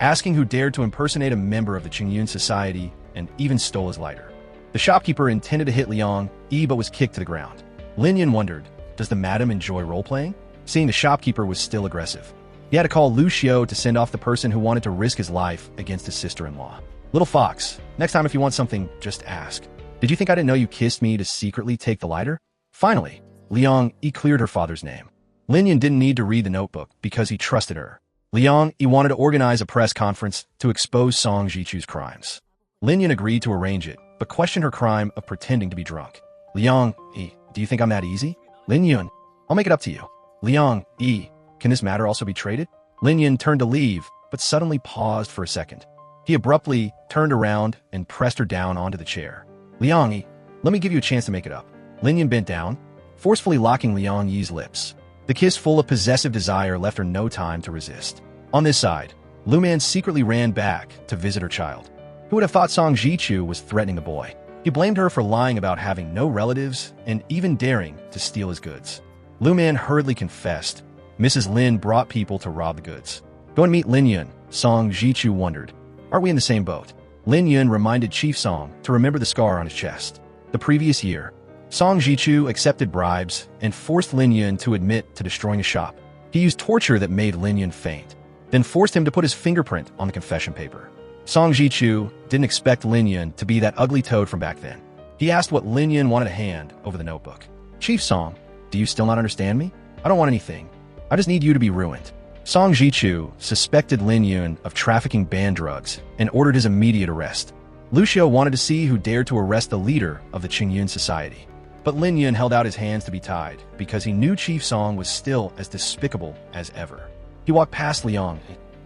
asking who dared to impersonate a member of the Qingyun Society and even stole his lighter. The shopkeeper intended to hit Liang Yi but was kicked to the ground. Lin Yun wondered, does the madam enjoy role-playing? Seeing the shopkeeper was still aggressive, he had to call Lu Xiu to send off the person who wanted to risk his life against his sister-in-law. Little fox, next time if you want something, just ask. Did you think I didn't know you kissed me to secretly take the lighter? Finally, Liang Yi cleared her father's name. Lin Yun didn't need to read the notebook because he trusted her. Liang Yi wanted to organize a press conference to expose Song Jichu's crimes. Lin Yun agreed to arrange it, but questioned her crime of pretending to be drunk. Liang Yi, do you think I'm that easy? Lin Yun, I'll make it up to you. Liang Yi, can this matter also be traded? Lin Yun turned to leave, but suddenly paused for a second. He abruptly turned around and pressed her down onto the chair. Liang Yi, let me give you a chance to make it up. Lin Yun bent down, forcefully locking Liang Yi's lips. The kiss full of possessive desire left her no time to resist. On this side, Lu Man secretly ran back to visit her child. Who would have thought Song Jichu was threatening the boy? He blamed her for lying about having no relatives and even daring to steal his goods. Lu Man hurriedly confessed. Mrs. Lin brought people to rob the goods. Go and meet Lin Yun, Song Jichu wondered. Are we in the same boat? Lin Yun reminded Chief Song to remember the scar on his chest. The previous year, Song Jichu accepted bribes and forced Lin Yun to admit to destroying a shop. He used torture that made Lin Yun faint, then forced him to put his fingerprint on the confession paper. Song Jichu didn't expect Lin Yun to be that ugly toad from back then. He asked what Lin Yun wanted to hand over the notebook. Chief Song, do you still not understand me? I don't want anything. I just need you to be ruined. Song Jichu suspected Lin Yun of trafficking banned drugs and ordered his immediate arrest. Lu Xiu wanted to see who dared to arrest the leader of the Qingyun Society. But Lin Yun held out his hands to be tied because he knew Chief Song was still as despicable as ever. He walked past Liang,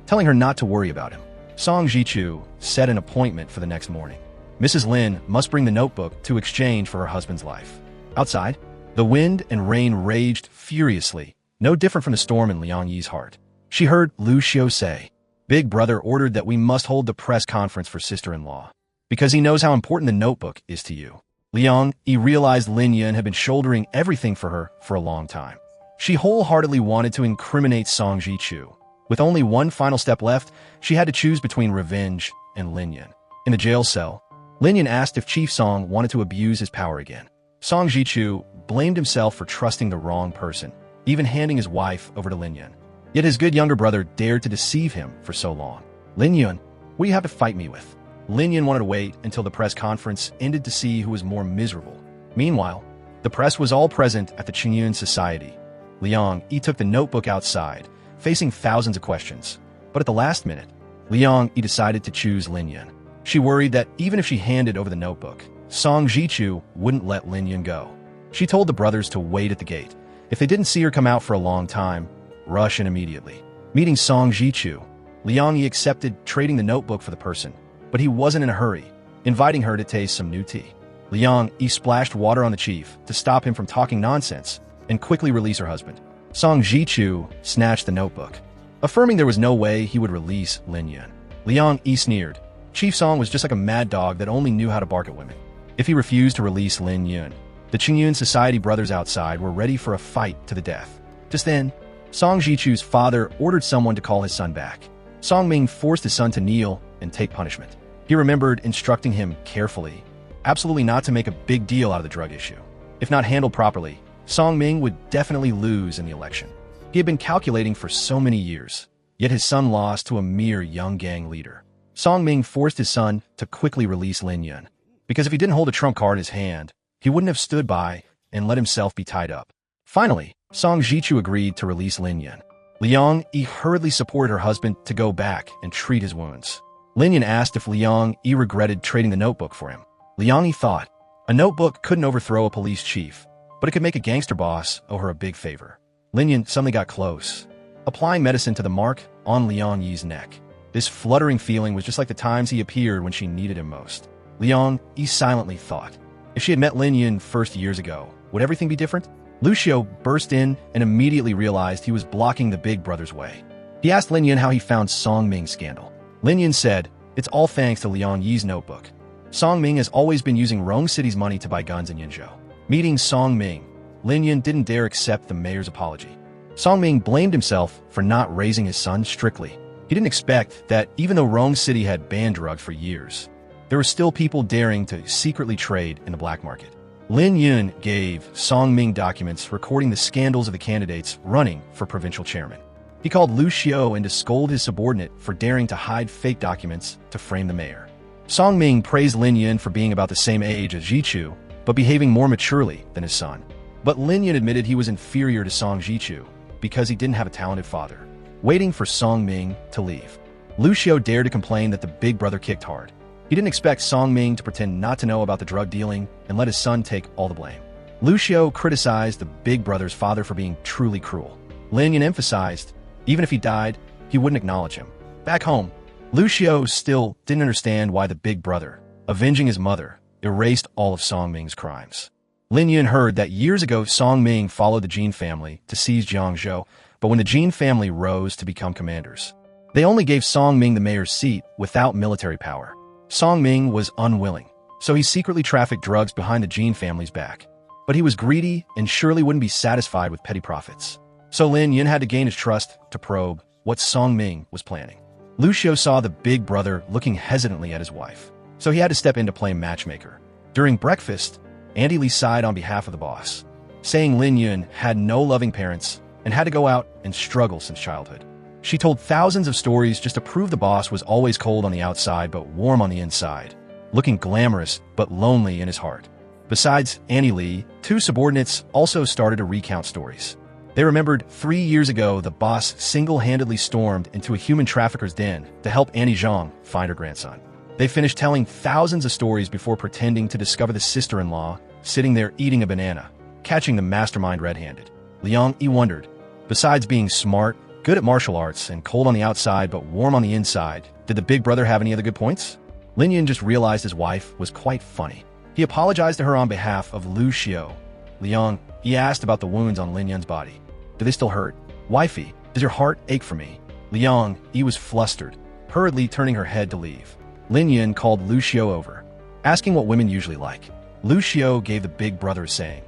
telling her not to worry about him. Song Jichu set an appointment for the next morning. Mrs. Lin must bring the notebook to exchange for her husband's life. Outside, the wind and rain raged furiously, no different from the storm in Liang Yi's heart. She heard Lu Xiu say, Big brother ordered that we must hold the press conference for sister-in-law, because he knows how important the notebook is to you. Liang Yi realized Lin Yun had been shouldering everything for her for a long time. She wholeheartedly wanted to incriminate Song Jichu. With only one final step left, she had to choose between revenge and Lin Yun. In the jail cell, Lin Yan asked if Chief Song wanted to abuse his power again. Song Jichu blamed himself for trusting the wrong person, even handing his wife over to Lin Yan. Yet his good younger brother dared to deceive him for so long. Lin Yan, what do you have to fight me with? Lin Yan wanted to wait until the press conference ended to see who was more miserable. Meanwhile, the press was all present at the Qingyun Society. Liang Yi took the notebook outside, facing thousands of questions. But at the last minute, Liang Yi decided to choose Lin Yan. She worried that even if she handed over the notebook, Song Jichu wouldn't let Lin Yan go. She told the brothers to wait at the gate. If they didn't see her come out for a long time, rush in immediately. Meeting Song Jichu, Liang Yi accepted trading the notebook for the person, but he wasn't in a hurry, inviting her to taste some new tea. Liang Yi splashed water on the chief to stop him from talking nonsense and quickly release her husband. Song Jichu snatched the notebook, affirming there was no way he would release Lin Yan. Liang Yi sneered. Chief Song was just like a mad dog that only knew how to bark at women. If he refused to release Lin Yan, the Qingyun Society brothers outside were ready for a fight to the death. Just then, Song Jichu's father ordered someone to call his son back. Song Ming forced his son to kneel and take punishment. He remembered instructing him carefully, absolutely not to make a big deal out of the drug issue. If not handled properly, Song Ming would definitely lose in the election. He had been calculating for so many years, yet his son lost to a mere young gang leader. Song Ming forced his son to quickly release Lin Yan, because if he didn't hold a trump card in his hand, he wouldn't have stood by and let himself be tied up. Finally, Song Jichu agreed to release Lin Yan. Liang Yi hurriedly supported her husband to go back and treat his wounds. Lin Yan asked if Liang Yi regretted trading the notebook for him. Liang Yi thought, a notebook couldn't overthrow a police chief, but it could make a gangster boss owe her a big favor. Lin Yan suddenly got close, applying medicine to the mark on Liang Yi's neck. This fluttering feeling was just like the times he appeared when she needed him most. Liang Yi silently thought, if she had met Lin Yan first years ago, would everything be different? Lucio burst in and immediately realized he was blocking the big brother's way. He asked Lin Yan how he found Song Ming's scandal. Lin Yan said, it's all thanks to Liang Yi's notebook. Song Ming has always been using Rong City's money to buy guns in Yinzhou. Meeting Song Ming, Lin Yan didn't dare accept the mayor's apology. Song Ming blamed himself for not raising his son strictly. He didn't expect that even though Rong City had banned drugs for years, there were still people daring to secretly trade in the black market. Lin Yan gave Song Ming documents recording the scandals of the candidates running for provincial chairman. He called Lu Xiao in to scold his subordinate for daring to hide fake documents to frame the mayor. Song Ming praised Lin Yan for being about the same age as Jichu, but behaving more maturely than his son. But Lin Yan admitted he was inferior to Song Jichu because he didn't have a talented father. Waiting for Song Ming to leave, Lu Xiao dared to complain that the big brother kicked hard. He didn't expect Song Ming to pretend not to know about the drug dealing and let his son take all the blame. Lu Xiao criticized the big brother's father for being truly cruel. Lin Yan emphasized, even if he died, he wouldn't acknowledge him. Back home, Lu Xiao still didn't understand why the big brother, avenging his mother, erased all of Song Ming's crimes. Lin Yan heard that years ago Song Ming followed the Jin family to seize Jiangzhou, but when the Jin family rose to become commanders, they only gave Song Ming the mayor's seat without military power. Song Ming was unwilling, so he secretly trafficked drugs behind the Jin family's back. But he was greedy and surely wouldn't be satisfied with petty profits. So Lin Yan had to gain his trust to probe what Song Ming was planning. Lu Xiao saw the big brother looking hesitantly at his wife, so he had to step in to play matchmaker. During breakfast, Andy Lee sighed on behalf of the boss, saying Lin Yan had no loving parents and had to go out and struggle since childhood. She told thousands of stories just to prove the boss was always cold on the outside but warm on the inside, looking glamorous but lonely in his heart. Besides Annie Lee, two subordinates also started to recount stories. They remembered 3 years ago the boss single-handedly stormed into a human trafficker's den to help Annie Zhang find her grandson. They finished telling thousands of stories before pretending to discover the sister-in-law sitting there eating a banana, catching the mastermind red-handed. Liang Yi wondered, besides being smart, good at martial arts, and cold on the outside but warm on the inside, did the big brother have any other good points? Lin Yan just realized his wife was quite funny. He apologized to her on behalf of Lu Xiao. Liang Yi asked about the wounds on Lin Yan's body. Do they still hurt? Wifey, does your heart ache for me? Liang Yi was flustered, hurriedly turning her head to leave. Lin Yan called Lu Xiao over, asking what women usually like. Lu Xiao gave the big brother a saying,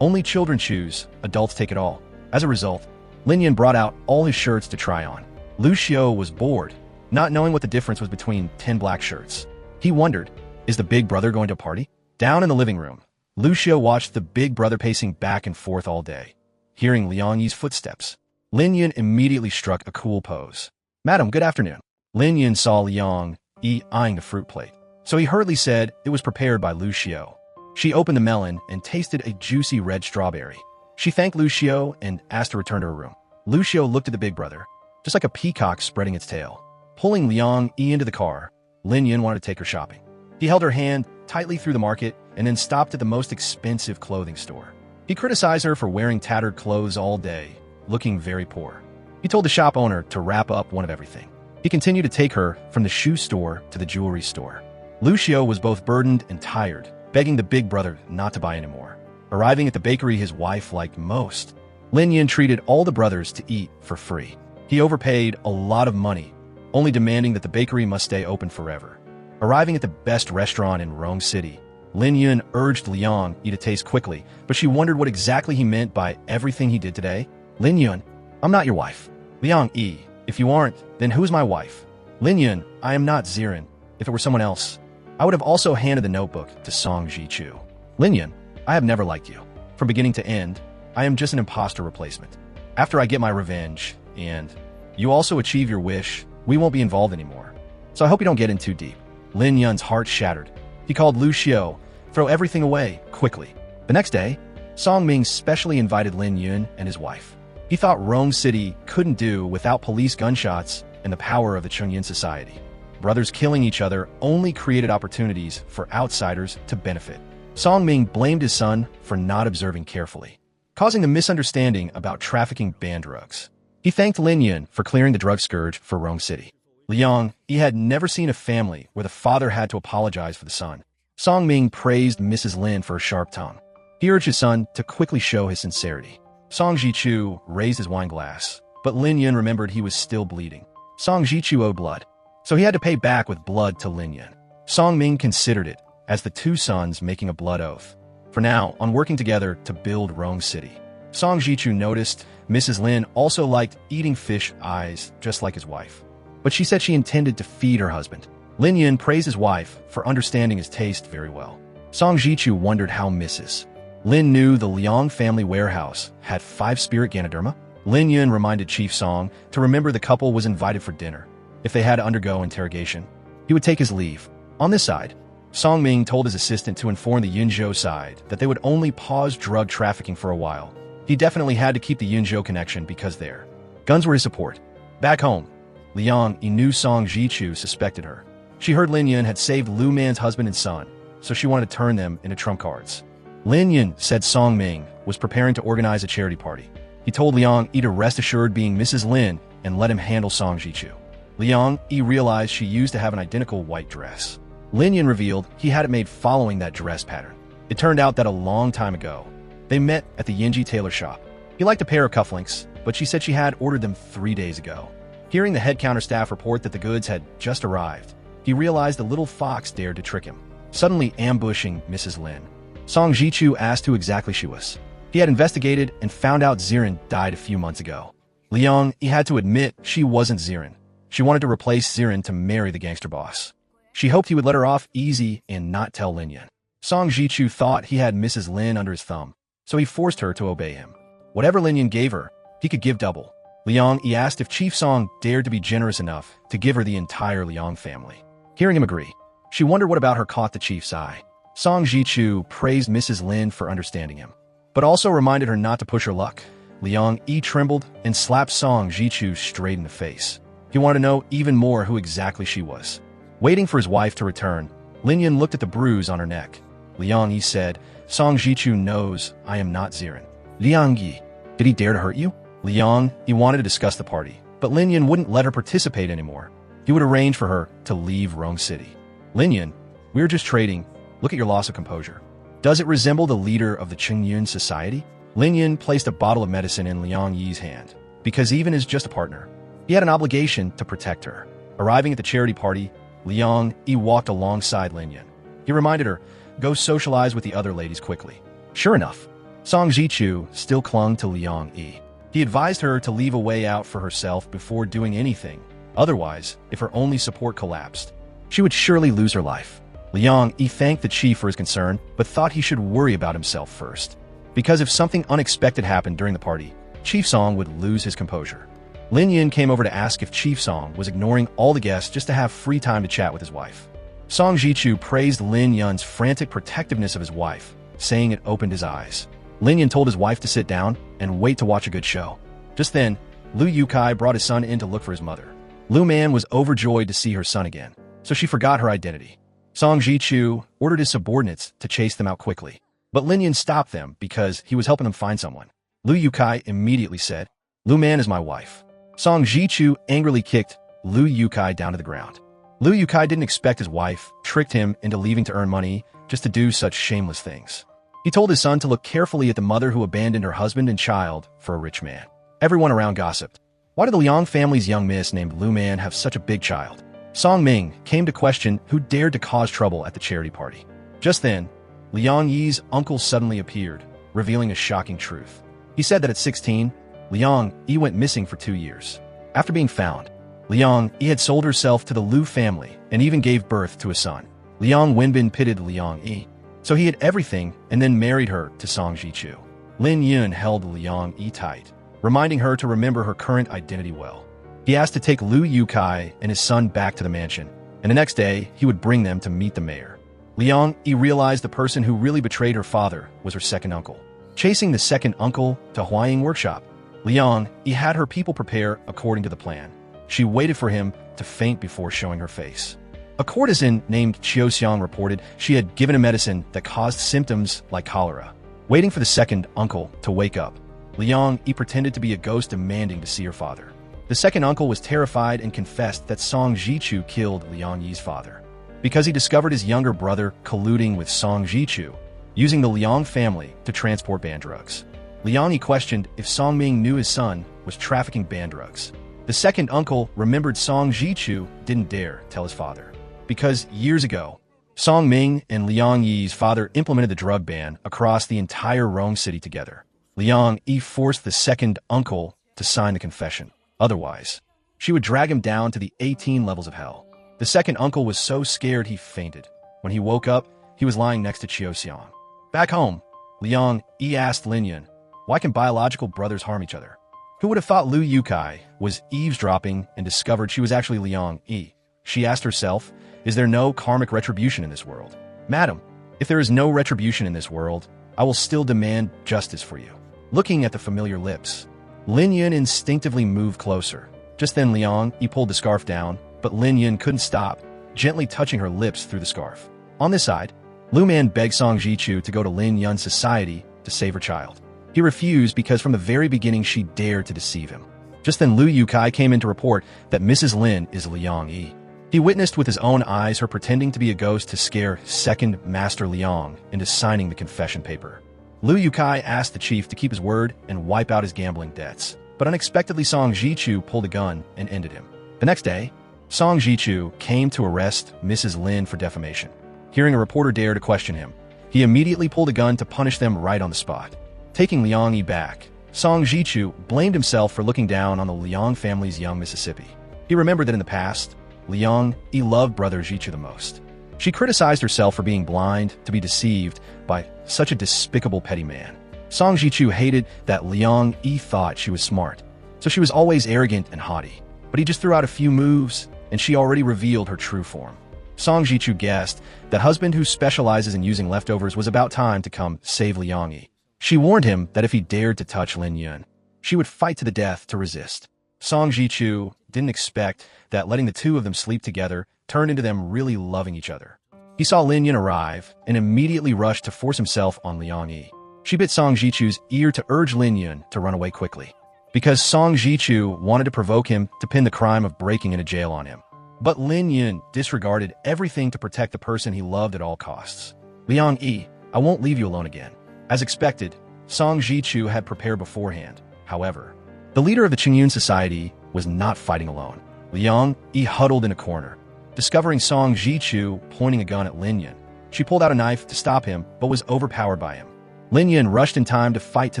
only children choose, adults take it all. As a result, Lin Yan brought out all his shirts to try on. Lu Xiao was bored, not knowing what the difference was between 10 black shirts. He wondered, Is the big brother going to a party? Down in the living room, Lucio watched the big brother pacing back and forth all day. Hearing Liang Yi's footsteps, Lin Yun immediately struck a cool pose. "Madam, good afternoon." Lin Yun saw Liang Yi eyeing the fruit plate, so he hurriedly said it was prepared by Lucio. She opened the melon and tasted a juicy red strawberry. She thanked Lucio and asked to return to her room. Lucio looked at the big brother, just like a peacock spreading its tail. Pulling Liang Yi into the car, Lin Yun wanted to take her shopping. He held her hand tightly through the market and then stopped at the most expensive clothing store. He criticized her for wearing tattered clothes all day, looking very poor. He told the shop owner to wrap up one of everything. He continued to take her from the shoe store to the jewelry store. Lucio was both burdened and tired, begging the big brother not to buy anymore. Arriving at the bakery his wife liked most, Lin Yun treated all the brothers to eat for free. He overpaid a lot of money, only demanding that the bakery must stay open forever. Arriving at the best restaurant in Rome City, Lin Yun urged Liang Yi to taste quickly, but she wondered what exactly he meant by everything he did today. "Lin Yun, I'm not your wife." "Liang Yi, if you aren't, then who's my wife?" "Lin Yun, I am not Ziren. If it were someone else, I would have also handed the notebook to Song Ji-chu." "Lin Yun, I have never liked you. From beginning to end, I am just an imposter replacement. After I get my revenge, and you also achieve your wish, we won't be involved anymore. So I hope you don't get in too deep." Lin Yun's heart shattered. He called Lucio, "Throw everything away, quickly." The next day, Song Ming specially invited Lin Yun and his wife. He thought Rome City couldn't do without police gunshots and the power of the Chungyun society. Brothers killing each other only created opportunities for outsiders to benefit. Song Ming blamed his son for not observing carefully, causing a misunderstanding about trafficking banned drugs. He thanked Lin Yun for clearing the drug scourge for Rome City. Liang Yi had never seen a family where the father had to apologize for the son. Song Ming praised Mrs. Lin for her sharp tongue. He urged his son to quickly show his sincerity. Song Ji-chu raised his wine glass, but Lin Yun remembered he was still bleeding. Song Ji-chu owed blood, so he had to pay back with blood to Lin Yun. Song Ming considered it as the two sons making a blood oath. For now, on working together to build Rome City. Song Ji-chu noticed Mrs. Lin also liked eating fish eyes just like his wife, but she said she intended to feed her husband. Lin Yun praised his wife for understanding his taste very well. Song Ji-chu wondered how Mrs. Lin knew the Liang family warehouse had 5-spirit Ganoderma. Lin Yun reminded Chief Song to remember the couple was invited for dinner. If they had to undergo interrogation, he would take his leave. On this side, Song Ming told his assistant to inform the Yunzhou side that they would only pause drug trafficking for a while. He definitely had to keep the Yunzhou connection because their guns were his support. Back home, Liang Yi knew Song Ji-chu suspected her. She heard Lin Yun had saved Lu Man's husband and son, so she wanted to turn them into trump cards. Lin Yun said Song Ming was preparing to organize a charity party. He told Liang Yi to rest assured being Mrs. Lin and let him handle Song Ji-chu. Liang Yi realized she used to have an identical white dress. Lin Yun revealed he had it made following that dress pattern. It turned out that a long time ago, they met at the Yinji tailor shop. He liked a pair of cufflinks, but she said she had ordered them 3 days ago. Hearing the head counter staff report that the goods had just arrived, he realized the little fox dared to trick him, suddenly ambushing Mrs. Lin. Song Ji-chu asked who exactly she was. He had investigated and found out Ziren died a few months ago. Liang Yi had to admit she wasn't Ziren. She wanted to replace Ziren to marry the gangster boss. She hoped he would let her off easy and not tell Lin Yun. Song Ji-chu thought he had Mrs. Lin under his thumb, so he forced her to obey him. Whatever Lin Yun gave her, he could give double. Liang Yi asked if Chief Song dared to be generous enough to give her the entire Liang family. Hearing him agree, she wondered what about her caught the chief's eye. Song Ji-chu praised Mrs. Lin for understanding him, but also reminded her not to push her luck. Liang Yi trembled and slapped Song Ji-chu straight in the face. He wanted to know even more who exactly she was. Waiting for his wife to return, Lin Yun looked at the bruise on her neck. Liang Yi said, "Song Ji-chu knows I am not Ziren." "Liang Yi, did he dare to hurt you?" Liang Yi wanted to discuss the party, but Lin Yun wouldn't let her participate anymore. He would arrange for her to leave Rome City. "Lin Yun, we were just trading. Look at your loss of composure. Does it resemble the leader of the Chungyun society?" Lin Yun placed a bottle of medicine in Liang Yi's hand, because even as just a partner, he had an obligation to protect her. Arriving at the charity party, Liang Yi walked alongside Lin Yun. He reminded her, "Go socialize with the other ladies quickly." Sure enough, Song Ji-chu still clung to Liang Yi. He advised her to leave a way out for herself before doing anything. Otherwise, if her only support collapsed, she would surely lose her life. Liang Yi thanked the chief for his concern, but thought he should worry about himself first. Because if something unexpected happened during the party, Chief Song would lose his composure. Lin Yun came over to ask if Chief Song was ignoring all the guests just to have free time to chat with his wife. Song Jichu praised Lin Yun's frantic protectiveness of his wife, saying it opened his eyes. Lin Yun told his wife to sit down and wait to watch a good show. Just then, Lu Yukai brought his son in to look for his mother. Lu Man was overjoyed to see her son again, so she forgot her identity. Song Jichu ordered his subordinates to chase them out quickly, but Lin Yun stopped them because he was helping them find someone. Lu Yukai immediately said, "Lu Man is my wife." Song Jichu angrily kicked Lu Yukai down to the ground. Lu Yukai didn't expect his wife tricked him into leaving to earn money just to do such shameless things. He told his son to look carefully at the mother who abandoned her husband and child for a rich man. Everyone around gossiped. Why did the Liang family's young miss named Lu Man have such a big child? Song Ming came to question who dared to cause trouble at the charity party. Just then, Liang Yi's uncle suddenly appeared, revealing a shocking truth. He said that at 16, Liang Yi went missing for 2 years. After being found, Liang Yi had sold herself to the Lu family and even gave birth to a son. Liang Wenbin pitied Liang Yi, so he had everything and then married her to Song Jichu. Lin Yun held Liang Yi tight, reminding her to remember her current identity well. He asked to take Lu Yukai and his son back to the mansion, and the next day he would bring them to meet the mayor. Liang Yi realized the person who really betrayed her father was her second uncle. Chasing the second uncle to Huaying workshop, Liang Yi had her people prepare according to the plan. She waited for him to faint before showing her face. A courtesan named Qiuxiang reported she had given a medicine that caused symptoms like cholera. Waiting for the second uncle to wake up, Liang Yi pretended to be a ghost demanding to see her father. The second uncle was terrified and confessed that Song Jichu killed Liang Yi's father because he discovered his younger brother colluding with Song Jichu, using the Liang family to transport banned drugs. Liang Yi questioned if Song Ming knew his son was trafficking banned drugs. The second uncle remembered Song Jichu didn't dare tell his father, because years ago, Song Ming and Liang Yi's father implemented the drug ban across the entire Rome city together. Liang Yi forced the second uncle to sign the confession. Otherwise, she would drag him down to the 18 levels of hell. The second uncle was so scared he fainted. When he woke up, he was lying next to Qiuxiang. Back home, Liang Yi asked Lin Yun, "Why can biological brothers harm each other?" Who would have thought Lu Yukai was eavesdropping and discovered she was actually Liang Yi? She asked herself, "Is there no karmic retribution in this world?" "Madam, if there is no retribution in this world, I will still demand justice for you." Looking at the familiar lips, Lin Yun instinctively moved closer. Just then Liang Yi pulled the scarf down, but Lin Yun couldn't stop, gently touching her lips through the scarf. On this side, Lu Man begged Song Jichu to go to Lin Yun's society to save her child. He refused because from the very beginning she dared to deceive him. Just then Lu Yukai came in to report that Mrs. Lin is Liang Yi. He witnessed with his own eyes her pretending to be a ghost to scare second Master Liang into signing the confession paper. Lu Yukai asked the chief to keep his word and wipe out his gambling debts, but unexpectedly Song Jichu pulled a gun and ended him. The next day, Song Jichu came to arrest Mrs. Lin for defamation. Hearing a reporter dare to question him, he immediately pulled a gun to punish them right on the spot. Taking Liang Yi back, Song Jichu blamed himself for looking down on the Liang family's young Mississippi. He remembered that in the past, Liang Yi loved brother Jichu the most. She criticized herself for being blind to be deceived by such a despicable petty man. Song Jichu hated that Liang Yi thought she was smart, so she was always arrogant and haughty. But he just threw out a few moves, and she already revealed her true form. Song Jichu guessed that husband who specializes in using leftovers was about time to come save Liang Yi. She warned him that if he dared to touch Lin Yun, she would fight to the death to resist. Song Jichu didn't expect that letting the two of them sleep together turned into them really loving each other. He saw Lin Yun arrive and immediately rushed to force himself on Liang Yi. She bit Song Jichu's ear to urge Lin Yun to run away quickly, because Song Jichu wanted to provoke him to pin the crime of breaking into jail on him. But Lin Yun disregarded everything to protect the person he loved at all costs. "Liang Yi, I won't leave you alone again." As expected, Song Jichu had prepared beforehand. However, the leader of the Qingyun society was not fighting alone. Liang Yi huddled in a corner. Discovering Song Jichu pointing a gun at Lin Yun, she pulled out a knife to stop him but was overpowered by him. Lin Yun rushed in time to fight to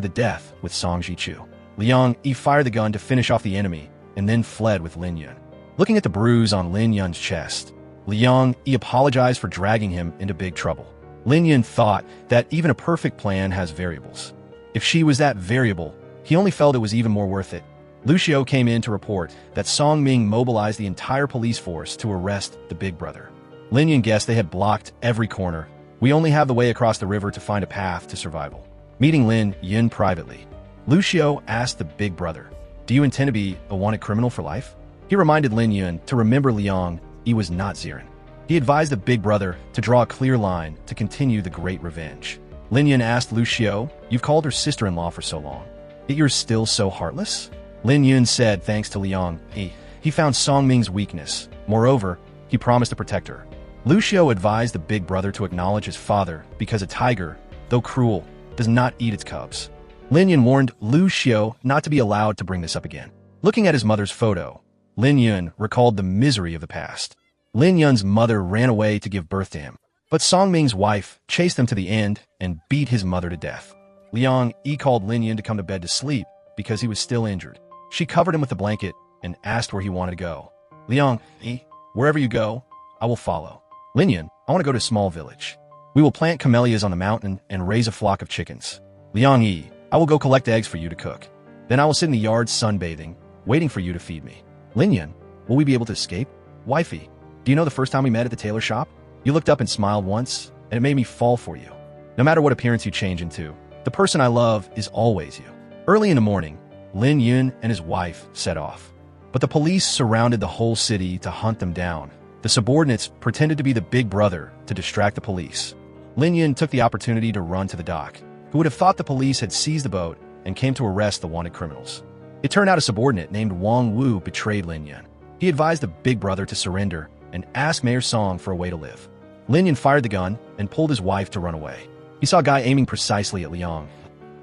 the death with Song Jichu. Liang Yi fired the gun to finish off the enemy and then fled with Lin Yun. Looking at the bruise on Lin Yun's chest, Liang Yi apologized for dragging him into big trouble. Lin Yun thought that even a perfect plan has variables. If she was that variable, he only felt it was even more worth it. Lucio came in to report that Song Ming mobilized the entire police force to arrest the big brother. Lin Yun guessed they had blocked every corner. We only have the way across the river to find a path to survival. Meeting Lin Yun privately, Lucio asked the big brother, "Do you intend to be a wanted criminal for life?" He reminded Lin Yun to remember Liang Yi was not Ziren. He advised the big brother to draw a clear line to continue the great revenge. Lin Yun asked Lucio, "You've called her sister-in-law for so long, yet you're still so heartless?" Lin Yun said thanks to Liang Yi, he found Song Ming's weakness. Moreover, he promised to protect her. Lucio advised the big brother to acknowledge his father because a tiger, though cruel, does not eat its cubs. Lin Yun warned Lucio not to be allowed to bring this up again. Looking at his mother's photo, Lin Yun recalled the misery of the past. Lin Yun's mother ran away to give birth to him, but Song Ming's wife chased him to the end and beat his mother to death. Liang Yi called Lin Yun to come to bed to sleep because he was still injured. She covered him with a blanket and asked where he wanted to go. "Liang Yi, wherever you go, I will follow." "Lin Yun, I want to go to a small village. We will plant camellias on the mountain and raise a flock of chickens." "Liang Yi, I will go collect eggs for you to cook. Then I will sit in the yard sunbathing, waiting for you to feed me." "Lin Yun, will we be able to escape?" "Wifey, do you know the first time we met at the tailor shop? You looked up and smiled once, and it made me fall for you. No matter what appearance you change into, the person I love is always you." Early in the morning, Lin Yun and his wife set off. But the police surrounded the whole city to hunt them down. The subordinates pretended to be the big brother to distract the police. Lin Yun took the opportunity to run to the dock. Who would have thought the police had seized the boat and came to arrest the wanted criminals? It turned out a subordinate named Wang Wu betrayed Lin Yun. He advised the big brother to surrender and asked Mayor Song for a way to live. Lin Yun fired the gun and pulled his wife to run away. He saw a guy aiming precisely at Liang,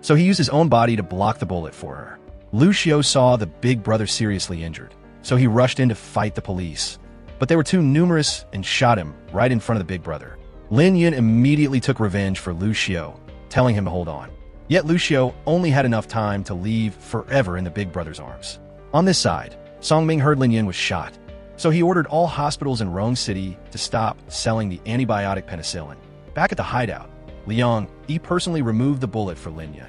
so he used his own body to block the bullet for her. Lucio saw the big brother seriously injured, so he rushed in to fight the police. But they were too numerous and shot him right in front of the big brother. Lin Yun immediately took revenge for Lucio, telling him to hold on. Yet Lucio only had enough time to leave forever in the big brother's arms. On this side, Song Ming heard Lin Yun was shot, so he ordered all hospitals in Rome City to stop selling the antibiotic penicillin. Back at the hideout, Liang Yi personally removed the bullet for Lin Yun.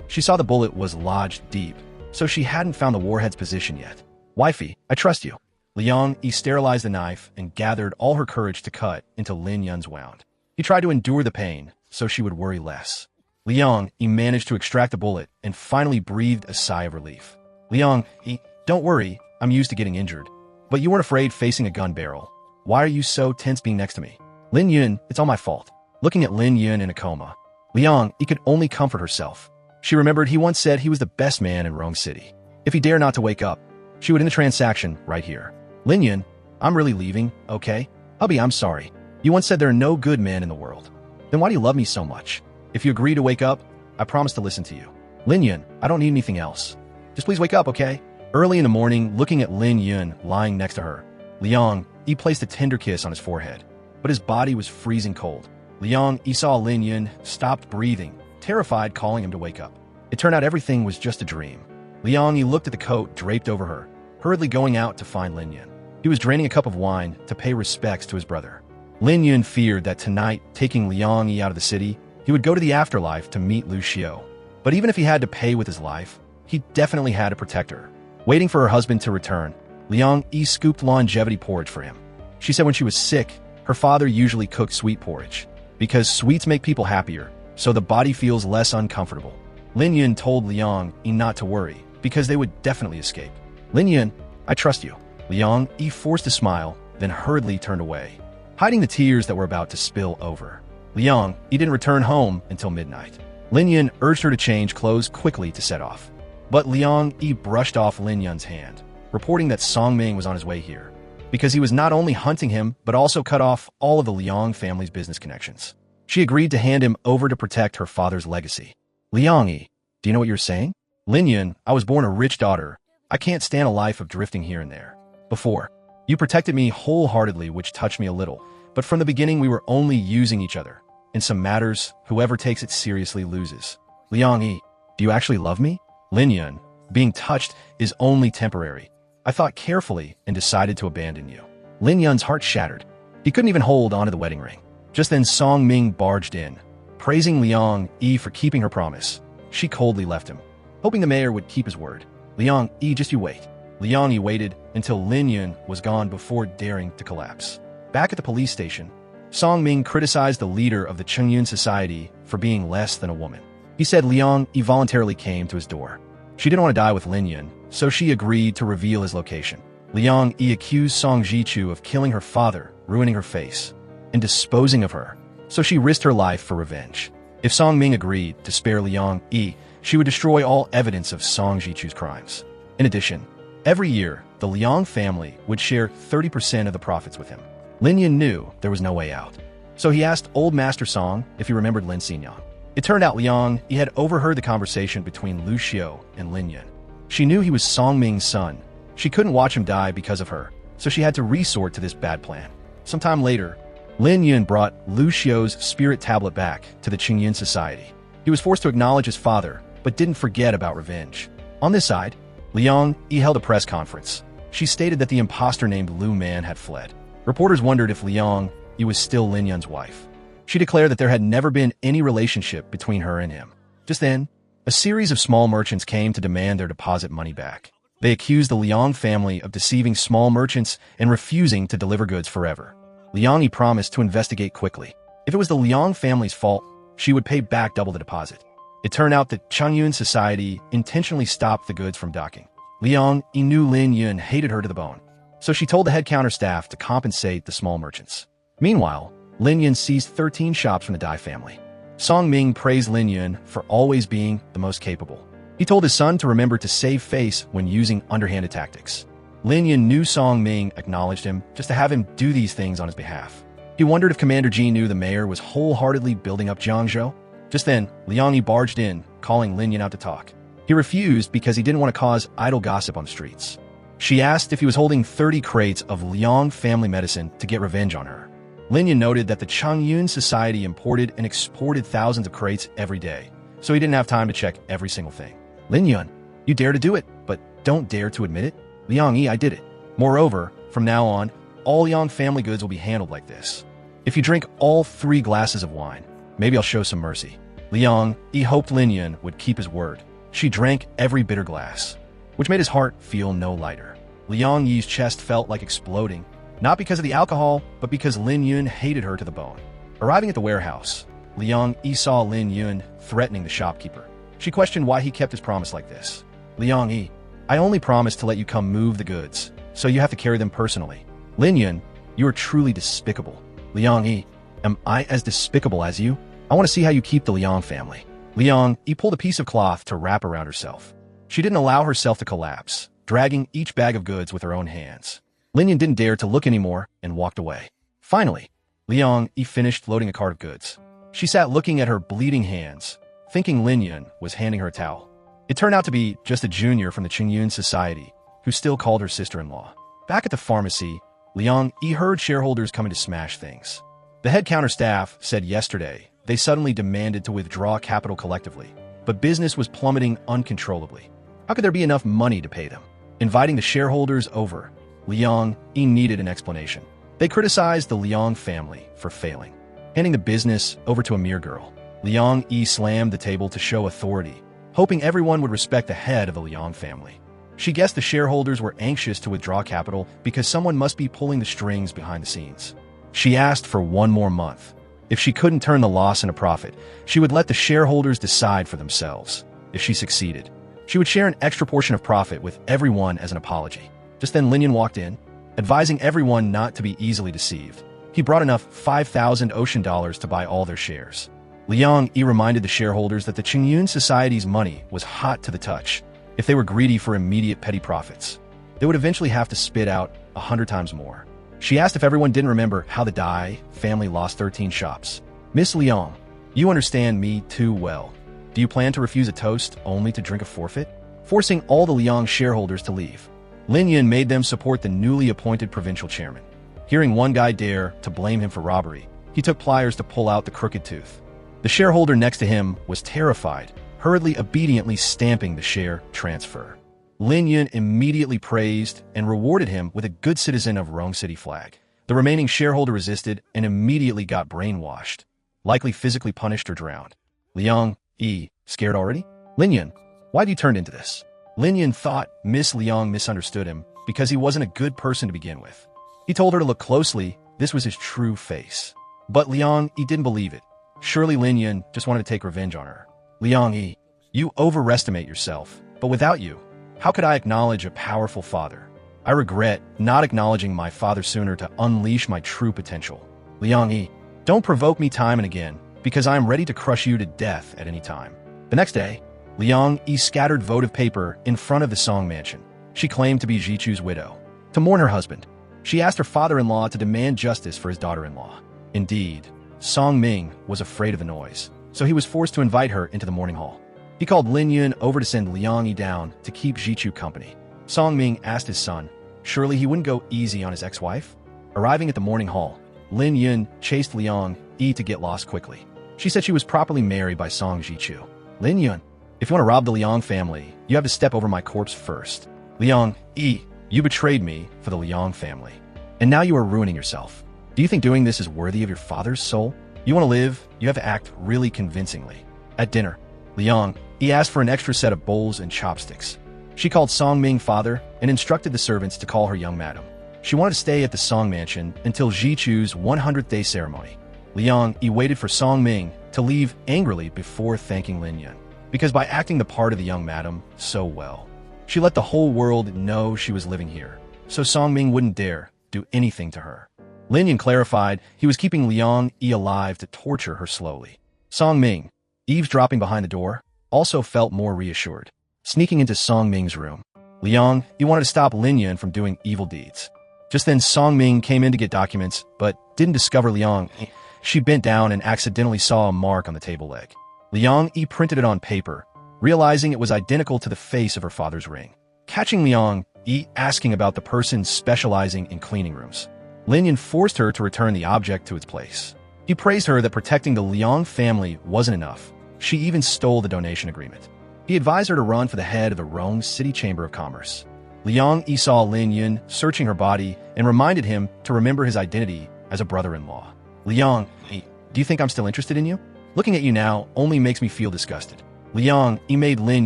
She saw the bullet was lodged deep, so she hadn't found the warhead's position yet. "Wifey, I trust you." Liang Yi sterilized the knife and gathered all her courage to cut into Lin Yun's wound. He tried to endure the pain so she would worry less. Liang Yi managed to extract the bullet and finally breathed a sigh of relief. "Liang Yi, don't worry, I'm used to getting injured. But you weren't afraid facing a gun barrel. Why are you so tense being next to me?" "Lin Yun, it's all my fault." Looking at Lin Yun in a coma, Liang Yi could only comfort herself. She remembered he once said he was the best man in Rome City. If he dared not to wake up, she would end the transaction right here. "Lin Yun, I'm really leaving, okay? Hubby, I'm sorry. You once said there are no good men in the world. Then why do you love me so much? If you agree to wake up, I promise to listen to you." "Lin Yun, I don't need anything else. Just please wake up, okay?" Early in the morning, looking at Lin Yun lying next to her, Liang Yi placed a tender kiss on his forehead, but his body was freezing cold. Liang Yi saw Lin Yun stopped breathing, terrified, calling him to wake up. It turned out everything was just a dream. Liang Yi looked at the coat draped over her, hurriedly going out to find Lin Yun. He was draining a cup of wine to pay respects to his brother. Lin Yun feared that tonight, taking Liang Yi out of the city, he would go to the afterlife to meet Lucio. But even if he had to pay with his life, he definitely had to protect her. Waiting for her husband to return, Liang Yi scooped longevity porridge for him. She said when she was sick, her father usually cooked sweet porridge, because sweets make people happier, so the body feels less uncomfortable. Lin Yun told Liang Yi not to worry, because they would definitely escape. "Lin Yun, I trust you." Liang Yi forced a smile, then hurriedly turned away, hiding the tears that were about to spill over. Liang Yi didn't return home until midnight. Lin Yun urged her to change clothes quickly to set off. But Liang Yi brushed off Lin Yun's hand, reporting that Song Ming was on his way here, because he was not only hunting him, but also cut off all of the Liang family's business connections. She agreed to hand him over to protect her father's legacy. "Liang Yi, do you know what you're saying?" "Lin Yun, I was born a rich daughter. I can't stand a life of drifting here and there. Before, you protected me wholeheartedly, which touched me a little, but from the beginning we were only using each other. In some matters, whoever takes it seriously loses. Liang Yi, do you actually love me?" "Lin Yun, being touched is only temporary. I thought carefully and decided to abandon you." Lin Yun's heart shattered. He couldn't even hold onto the wedding ring. Just then Song Ming barged in, praising Liang Yi for keeping her promise. She coldly left him, hoping the mayor would keep his word. Liang Yi, just you wait. Liang Yi waited until Lin Yun was gone before daring to collapse. Back at the police station, Song Ming criticized the leader of the Chengyun Society for being less than a woman. He said Liang Yi voluntarily came to his door. She didn't want to die with Lin Yun, so she agreed to reveal his location. Liang Yi accused Song Jichu of killing her father, ruining her face, and disposing of her, so she risked her life for revenge. If Song Ming agreed to spare Liang Yi, she would destroy all evidence of Song Jichu's crimes. In addition, every year, the Liang family would share 30% of the profits with him. Lin Yun knew there was no way out, so he asked old Master Song if he remembered Lin Xinyan. It turned out Liang Yi had overheard the conversation between Lu Xiu and Lin Yun. She knew he was Song Ming's son. She couldn't watch him die because of her, so she had to resort to this bad plan. Sometime later, Lin Yun brought Lu Xiu's spirit tablet back to the Chengyun Society. He was forced to acknowledge his father, but didn't forget about revenge. On this side, Liang Yi held a press conference. She stated that the imposter named Lu Man had fled. Reporters wondered if Liang Yi was still Lin Yun's wife. She declared that there had never been any relationship between her and him. Just then, a series of small merchants came to demand their deposit money back. They accused the Liang family of deceiving small merchants and refusing to deliver goods forever. Liang Yi promised to investigate quickly. If it was the Liang family's fault, she would pay back double the deposit. It turned out that Chengyun Society intentionally stopped the goods from docking. Liang Yi knew Lin Yun hated her to the bone, so she told the head counter staff to compensate the small merchants. Meanwhile, Lin Yun seized 13 shops from the Dai family. Song Ming praised Lin Yun for always being the most capable. He told his son to remember to save face when using underhanded tactics. Lin Yun knew Song Ming acknowledged him just to have him do these things on his behalf. He wondered if Commander Ji knew the mayor was wholeheartedly building up Jiangzhou. Just then, Liang Yi barged in, calling Lin Yun out to talk. He refused because he didn't want to cause idle gossip on the streets. She asked if he was holding 30 crates of Liang family medicine to get revenge on her. Lin Yun noted that the Chengyun Society imported and exported thousands of crates every day, so he didn't have time to check every single thing. Lin Yun, you dare to do it, but don't dare to admit it? Liang Yi, I did it. Moreover, from now on, all Liang family goods will be handled like this. If you drink all 3 glasses of wine, maybe I'll show some mercy. Liang Yi hoped Lin Yun would keep his word. She drank every bitter glass, which made his heart feel no lighter. Liang Yi's chest felt like exploding, not because of the alcohol, but because Lin Yun hated her to the bone. Arriving at the warehouse, Liang Yi saw Lin Yun threatening the shopkeeper. She questioned why he kept his promise like this. Liang Yi, I only promised to let you come move the goods, so you have to carry them personally. Lin Yun, you are truly despicable. Liang Yi, am I as despicable as you? I want to see how you keep the Liang family. Liang Yi pulled a piece of cloth to wrap around herself. She didn't allow herself to collapse, dragging each bag of goods with her own hands. Lin Yun didn't dare to look anymore and walked away. Finally, Liang Yi finished loading a cart of goods. She sat looking at her bleeding hands, thinking Lin Yun was handing her a towel. It turned out to be just a junior from the Chengyun Society, who still called her sister-in-law. Back at the pharmacy, Liang Yi heard shareholders coming to smash things. The head counter staff said yesterday they suddenly demanded to withdraw capital collectively, but business was plummeting uncontrollably. How could there be enough money to pay them? Inviting the shareholders over, Liang Yi needed an explanation. They criticized the Liang family for failing, handing the business over to a mere girl. Liang Yi slammed the table to show authority, hoping everyone would respect the head of the Liang family. She guessed the shareholders were anxious to withdraw capital because someone must be pulling the strings behind the scenes. She asked for 1 more month. If she couldn't turn the loss into profit, she would let the shareholders decide for themselves. If she succeeded, she would share an extra portion of profit with everyone as an apology. Just then Lin Yun walked in, advising everyone not to be easily deceived. He brought enough 5,000 ocean dollars to buy all their shares. Liang Yi reminded the shareholders that the Chengyun Society's money was hot to the touch. If they were greedy for immediate petty profits, they would eventually have to spit out 100 times more. She asked if everyone didn't remember how the Dai family lost 13 shops. Miss Liang, you understand me too well. Do you plan to refuse a toast only to drink a forfeit? Forcing all the Liang shareholders to leave, Lin Yun made them support the newly appointed provincial chairman. Hearing one guy dare to blame him for robbery, he took pliers to pull out the crooked tooth. The shareholder next to him was terrified, hurriedly obediently stamping the share transfer. Lin Yun immediately praised and rewarded him with a good citizen of Rong City flag. The remaining shareholder resisted and immediately got brainwashed, likely physically punished or drowned. Liang Yi, scared already? Lin Yun, why'd you turn into this? Lin Yun thought Miss Liang misunderstood him because he wasn't a good person to begin with. He told her to look closely. This was his true face. But Liang Yi didn't believe it. Surely Lin Yun just wanted to take revenge on her. Liang Yi, you overestimate yourself, but without you, how could I acknowledge a powerful father? I regret not acknowledging my father sooner to unleash my true potential. Liang Yi, don't provoke me time and again, because I am ready to crush you to death at any time. The next day, Liang Yi scattered votive paper in front of the Song mansion. She claimed to be Jichu's widow. To mourn her husband, she asked her father-in-law to demand justice for his daughter-in-law. Indeed, Song Ming was afraid of the noise, so he was forced to invite her into the mourning hall. He called Lin Yun over to send Liang Yi down to keep Jichu company. Song Ming asked his son, surely he wouldn't go easy on his ex-wife? Arriving at the mourning hall, Lin Yun chased Liang Yi to get lost quickly. She said she was properly married by Song Jichu. Lin Yun, if you want to rob the Liang family, you have to step over my corpse first. Liang Yi, you betrayed me for the Liang family. And now you are ruining yourself. Do you think doing this is worthy of your father's soul? You want to live, you have to act really convincingly. At dinner, Liang Yi asked for an extra set of bowls and chopsticks. She called Song Ming father and instructed the servants to call her young madam. She wanted to stay at the Song mansion until Jichu's 100th day ceremony. Liang Yi waited for Song Ming to leave angrily before thanking Lin Yun, because by acting the part of the young madam so well, she let the whole world know she was living here, so Song Ming wouldn't dare do anything to her. Lin Yun clarified he was keeping Liang Yi alive to torture her slowly. Song Ming, eavesdropping behind the door, also felt more reassured. Sneaking into Song Ming's room, Liang Yi wanted to stop Lin Yun from doing evil deeds. Just then Song Ming came in to get documents, but didn't discover Liang Yi. She bent down and accidentally saw a mark on the table leg. Liang Yi printed it on paper, realizing it was identical to the face of her father's ring. Catching Liang Yi asking about the person specializing in cleaning rooms, Lin Yun forced her to return the object to its place. He praised her that protecting the Liang family wasn't enough. She even stole the donation agreement. He advised her to run for the head of the Rome City Chamber of Commerce. Liang Yi saw Lin Yun searching her body and reminded him to remember his identity as a brother-in-law. Liang Yi, do you think I'm still interested in you? Looking at you now only makes me feel disgusted. Liang Yi made Lin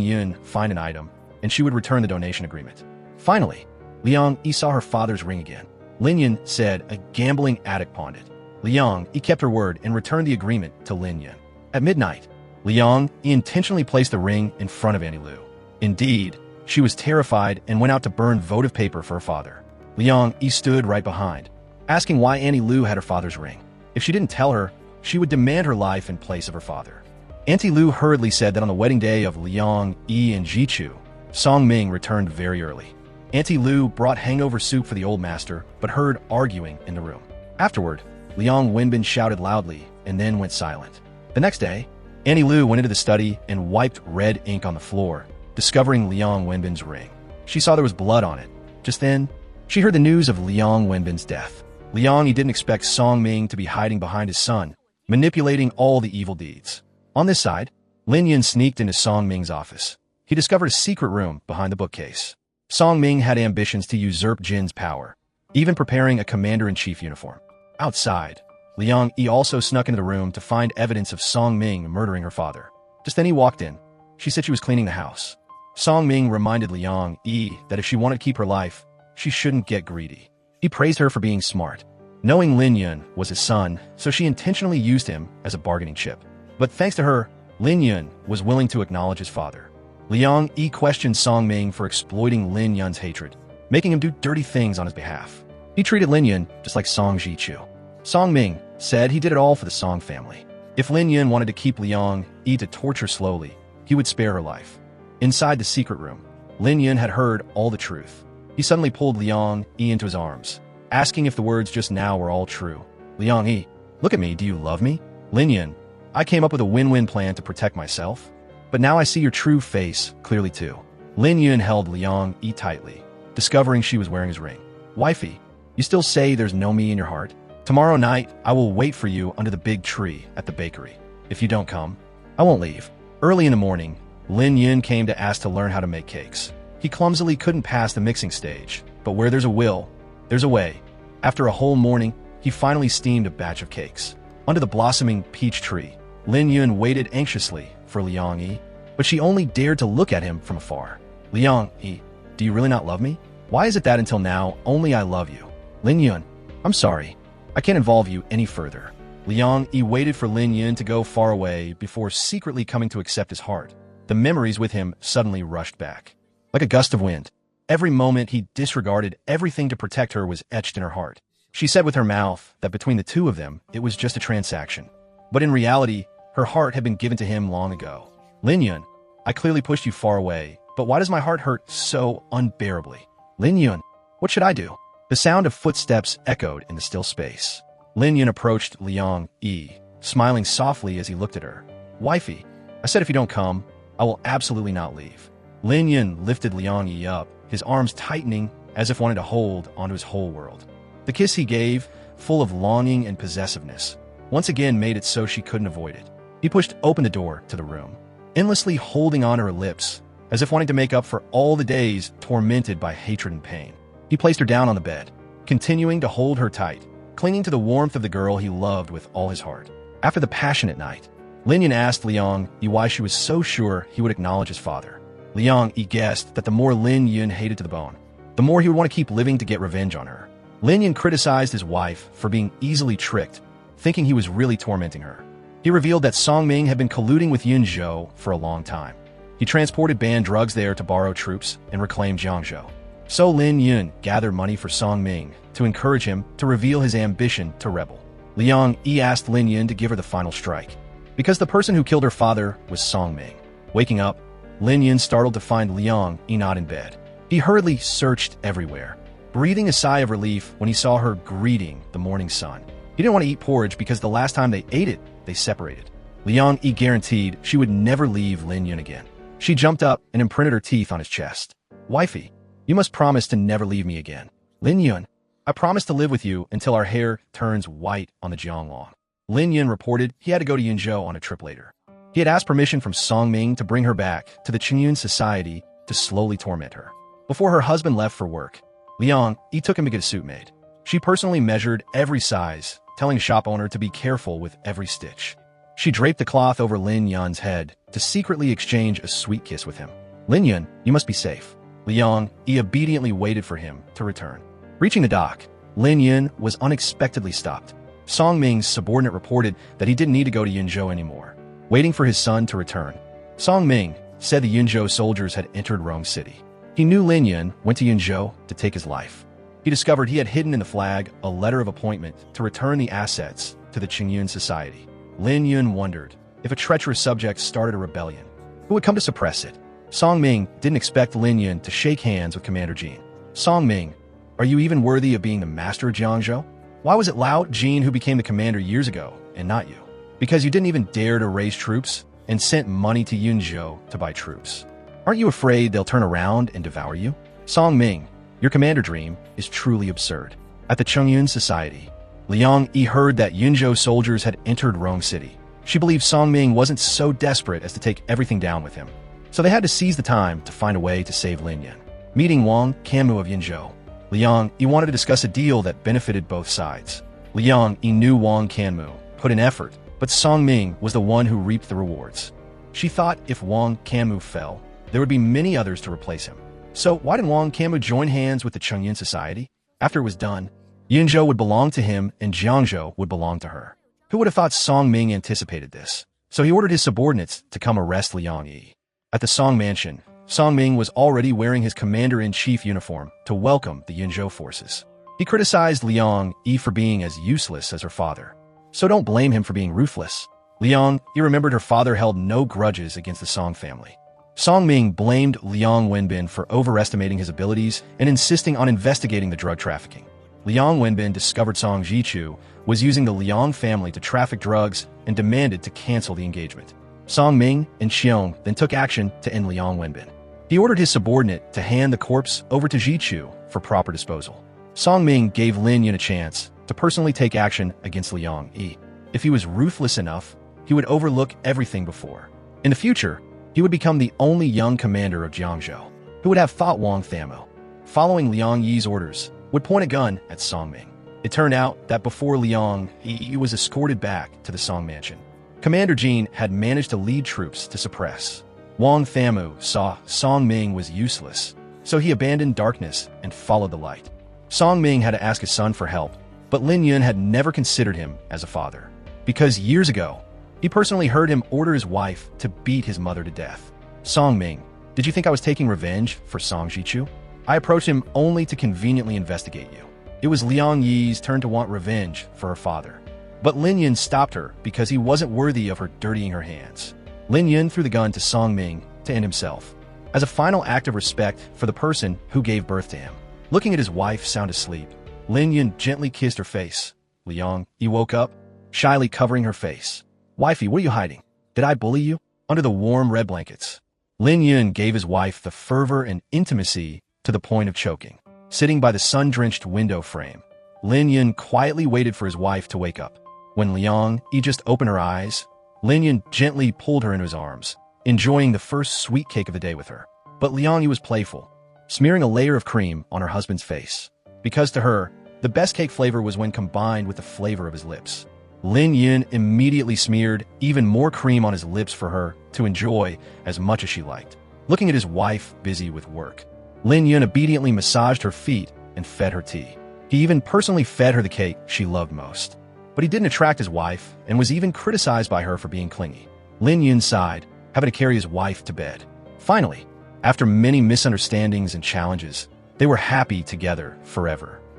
Yun find an item, and she would return the donation agreement. Finally, Liang Yi saw her father's ring again. Lin Yun said a gambling addict pawned it. Liang Yi kept her word and returned the agreement to Lin Yun. At midnight, Liang Yi intentionally placed the ring in front of Annie Lu. Indeed, she was terrified and went out to burn votive paper for her father. Liang Yi stood right behind, asking why Annie Lu had her father's ring. If she didn't tell her, she would demand her life in place of her father. Auntie Lu hurriedly said that on the wedding day of Liang Yi and Jichu, Song Ming returned very early. Auntie Lu brought hangover soup for the old master, but heard arguing in the room. Afterward, Liang Wenbin shouted loudly and then went silent. The next day, Annie Lu went into the study and wiped red ink on the floor, discovering Liang Wenbin's ring. She saw there was blood on it. Just then, she heard the news of Liang Wenbin's death. Liang Yi didn't expect Song Ming to be hiding behind his son, manipulating all the evil deeds. On this side, Lin Yun sneaked into Song Ming's office. He discovered a secret room behind the bookcase. Song Ming had ambitions to usurp Jin's power, even preparing a commander-in-chief uniform. Outside, Liang Yi also snuck into the room to find evidence of Song Ming murdering her father. Just then he walked in. She said she was cleaning the house. Song Ming reminded Liang Yi that if she wanted to keep her life, she shouldn't get greedy. He praised her for being smart, knowing Lin Yun was his son, so she intentionally used him as a bargaining chip. But thanks to her, Lin Yun was willing to acknowledge his father. Liang Yi questioned Song Ming for exploiting Lin Yun's hatred, making him do dirty things on his behalf. He treated Lin Yun just like Song Jichu. Song Ming said he did it all for the Song family. If Lin Yun wanted to keep Liang Yi to torture slowly, he would spare her life. Inside the secret room, Lin Yun had heard all the truth. He suddenly pulled Liang Yi into his arms, asking if the words just now were all true. Liang Yi, look at me, do you love me? Lin Yun, I came up with a win-win plan to protect myself, but now I see your true face clearly too. Lin Yun held Liang Yi tightly, discovering she was wearing his ring. Wifey, you still say there's no me in your heart? Tomorrow night, I will wait for you under the big tree at the bakery. If you don't come, I won't leave. Early in the morning, Lin Yun came to ask to learn how to make cakes. He clumsily couldn't pass the mixing stage, but where there's a will, there's a way. After a whole morning, he finally steamed a batch of cakes. Under the blossoming peach tree, Lin Yun waited anxiously for Liang Yi, but she only dared to look at him from afar. Liang Yi, do you really not love me? Why is it that until now, only I love you? Lin Yun, I'm sorry. I can't involve you any further. Liang Yi waited for Lin Yun to go far away before secretly coming to accept his heart. The memories with him suddenly rushed back. Like a gust of wind, every moment he disregarded everything to protect her was etched in her heart. She said with her mouth that between the two of them, it was just a transaction. But in reality, her heart had been given to him long ago. Lin Yun, I clearly pushed you far away, but why does my heart hurt so unbearably? Lin Yun, what should I do? The sound of footsteps echoed in the still space. Lin Yun approached Liang Yi, smiling softly as he looked at her. Wifey, I said if you don't come, I will absolutely not leave. Lin Yun lifted Liang Yi up, his arms tightening as if wanting to hold onto his whole world. The kiss he gave, full of longing and possessiveness, once again made it so she couldn't avoid it. He pushed open the door to the room, endlessly holding on to her lips, as if wanting to make up for all the days tormented by hatred and pain. He placed her down on the bed, continuing to hold her tight, clinging to the warmth of the girl he loved with all his heart. After the passionate night, Lin Yun asked Liang Yi why she was so sure he would acknowledge his father. Liang Yi guessed that the more Lin Yun hated to the bone, the more he would want to keep living to get revenge on her. Lin Yun criticized his wife for being easily tricked, thinking he was really tormenting her. He revealed that Song Ming had been colluding with Yunzhou for a long time. He transported banned drugs there to borrow troops and reclaim Jiangzhou. So Lin Yun gathered money for Song Ming to encourage him to reveal his ambition to rebel. Liang Yi asked Lin Yun to give her the final strike, because the person who killed her father was Song Ming. Waking up, Lin Yun startled to find Liang Yi not in bed. He hurriedly searched everywhere, breathing a sigh of relief when he saw her greeting the morning sun. He didn't want to eat porridge because the last time they ate it, they separated. Liang Yi guaranteed she would never leave Lin Yun again. She jumped up and imprinted her teeth on his chest. Wifey, you must promise to never leave me again. Lin Yun, I promise to live with you until our hair turns white on the Jianglong. Lin Yun reported he had to go to Yunzhou on a trip later. He had asked permission from Song Ming to bring her back to the Qingyun Society to slowly torment her. Before her husband left for work, Liang Yi took him to get a suit made. She personally measured every size, telling the shop owner to be careful with every stitch. She draped the cloth over Lin Yun's head to secretly exchange a sweet kiss with him. Lin Yun, you must be safe. Liang Yi obediently waited for him to return. Reaching the dock, Lin Yun was unexpectedly stopped. Song Ming's subordinate reported that he didn't need to go to Yunzhou anymore, waiting for his son to return. Song Ming said the Yunzhou soldiers had entered Rome City. He knew Lin Yun went to Yunzhou to take his life. He discovered he had hidden in the flag a letter of appointment to return the assets to the Qingyun Society. Lin Yun wondered if a treacherous subject started a rebellion, who would come to suppress it. Song Ming didn't expect Lin Yun to shake hands with Commander Jin. Song Ming, are you even worthy of being the master of Jiangzhou? Why was it Lao Jin who became the commander years ago, and not you? Because you didn't even dare to raise troops and sent money to Yunzhou to buy troops. Aren't you afraid they'll turn around and devour you? Song Ming, your commander dream is truly absurd. At the Qingyun Society, Liang Yi heard that Yunzhou soldiers had entered Rome City. She believed Song Ming wasn't so desperate as to take everything down with him. So they had to seize the time to find a way to save Lin Yun. Meeting Wang Kanmu of Yunzhou, Liang Yi wanted to discuss a deal that benefited both sides. Liang Yi knew Wang Kanmu put in effort, but Song Ming was the one who reaped the rewards. She thought if Wang Kanmu fell, there would be many others to replace him. So why didn't Wang Kanmu join hands with the Qingyun Society? After it was done, Yunzhou would belong to him and Jiangzhou would belong to her. Who would have thought Song Ming anticipated this? So he ordered his subordinates to come arrest Liang Yi. At the Song Mansion, Song Ming was already wearing his commander-in-chief uniform to welcome the Yunzhou forces. He criticized Liang Yi for being as useless as her father. So don't blame him for being ruthless. Liang Yi remembered her father held no grudges against the Song family. Song Ming blamed Liang Wenbin for overestimating his abilities and insisting on investigating the drug trafficking. Liang Wenbin discovered Song Jichu was using the Liang family to traffic drugs and demanded to cancel the engagement. Song Ming and Xiong then took action to end Liang Wenbin. He ordered his subordinate to hand the corpse over to Jichu for proper disposal. Song Ming gave Lin Yun a chance to personally take action against Liang Yi. If he was ruthless enough, he would overlook everything before. In the future, he would become the only young commander of Jiangzhou who would have fought Wang Thamu. Following Liang Yi's orders, would point a gun at Song Ming. It turned out that before Liang, he was escorted back to the Song mansion. Commander Jin had managed to lead troops to suppress. Wang Thamu saw Song Ming was useless, so he abandoned darkness and followed the light. Song Ming had to ask his son for help, but Lin Yun had never considered him as a father, because years ago, he personally heard him order his wife to beat his mother to death. Song Ming, did you think I was taking revenge for Song Jichu? I approached him only to conveniently investigate you. It was Liang Yi's turn to want revenge for her father. But Lin Yun stopped her because he wasn't worthy of her dirtying her hands. Lin Yun threw the gun to Song Ming to end himself, as a final act of respect for the person who gave birth to him. Looking at his wife sound asleep, Lin Yun gently kissed her face. Liang Yi woke up, shyly covering her face. Wifey, what are you hiding? Did I bully you? Under the warm red blankets. Lin Yun gave his wife the fervor and intimacy to the point of choking. Sitting by the sun-drenched window frame, Lin Yun quietly waited for his wife to wake up. When Liang Yi just opened her eyes, Lin Yun gently pulled her into his arms, enjoying the first sweet cake of the day with her. But Liang Yi was playful, smearing a layer of cream on her husband's face, because to her, the best cake flavor was when combined with the flavor of his lips. Lin Yun immediately smeared even more cream on his lips for her to enjoy as much as she liked. Looking at his wife busy with work, Lin Yun obediently massaged her feet and fed her tea. He even personally fed her the cake she loved most. But he didn't attract his wife and was even criticized by her for being clingy. Lin Yun sighed, having to carry his wife to bed. Finally, after many misunderstandings and challenges, they were happy together forever.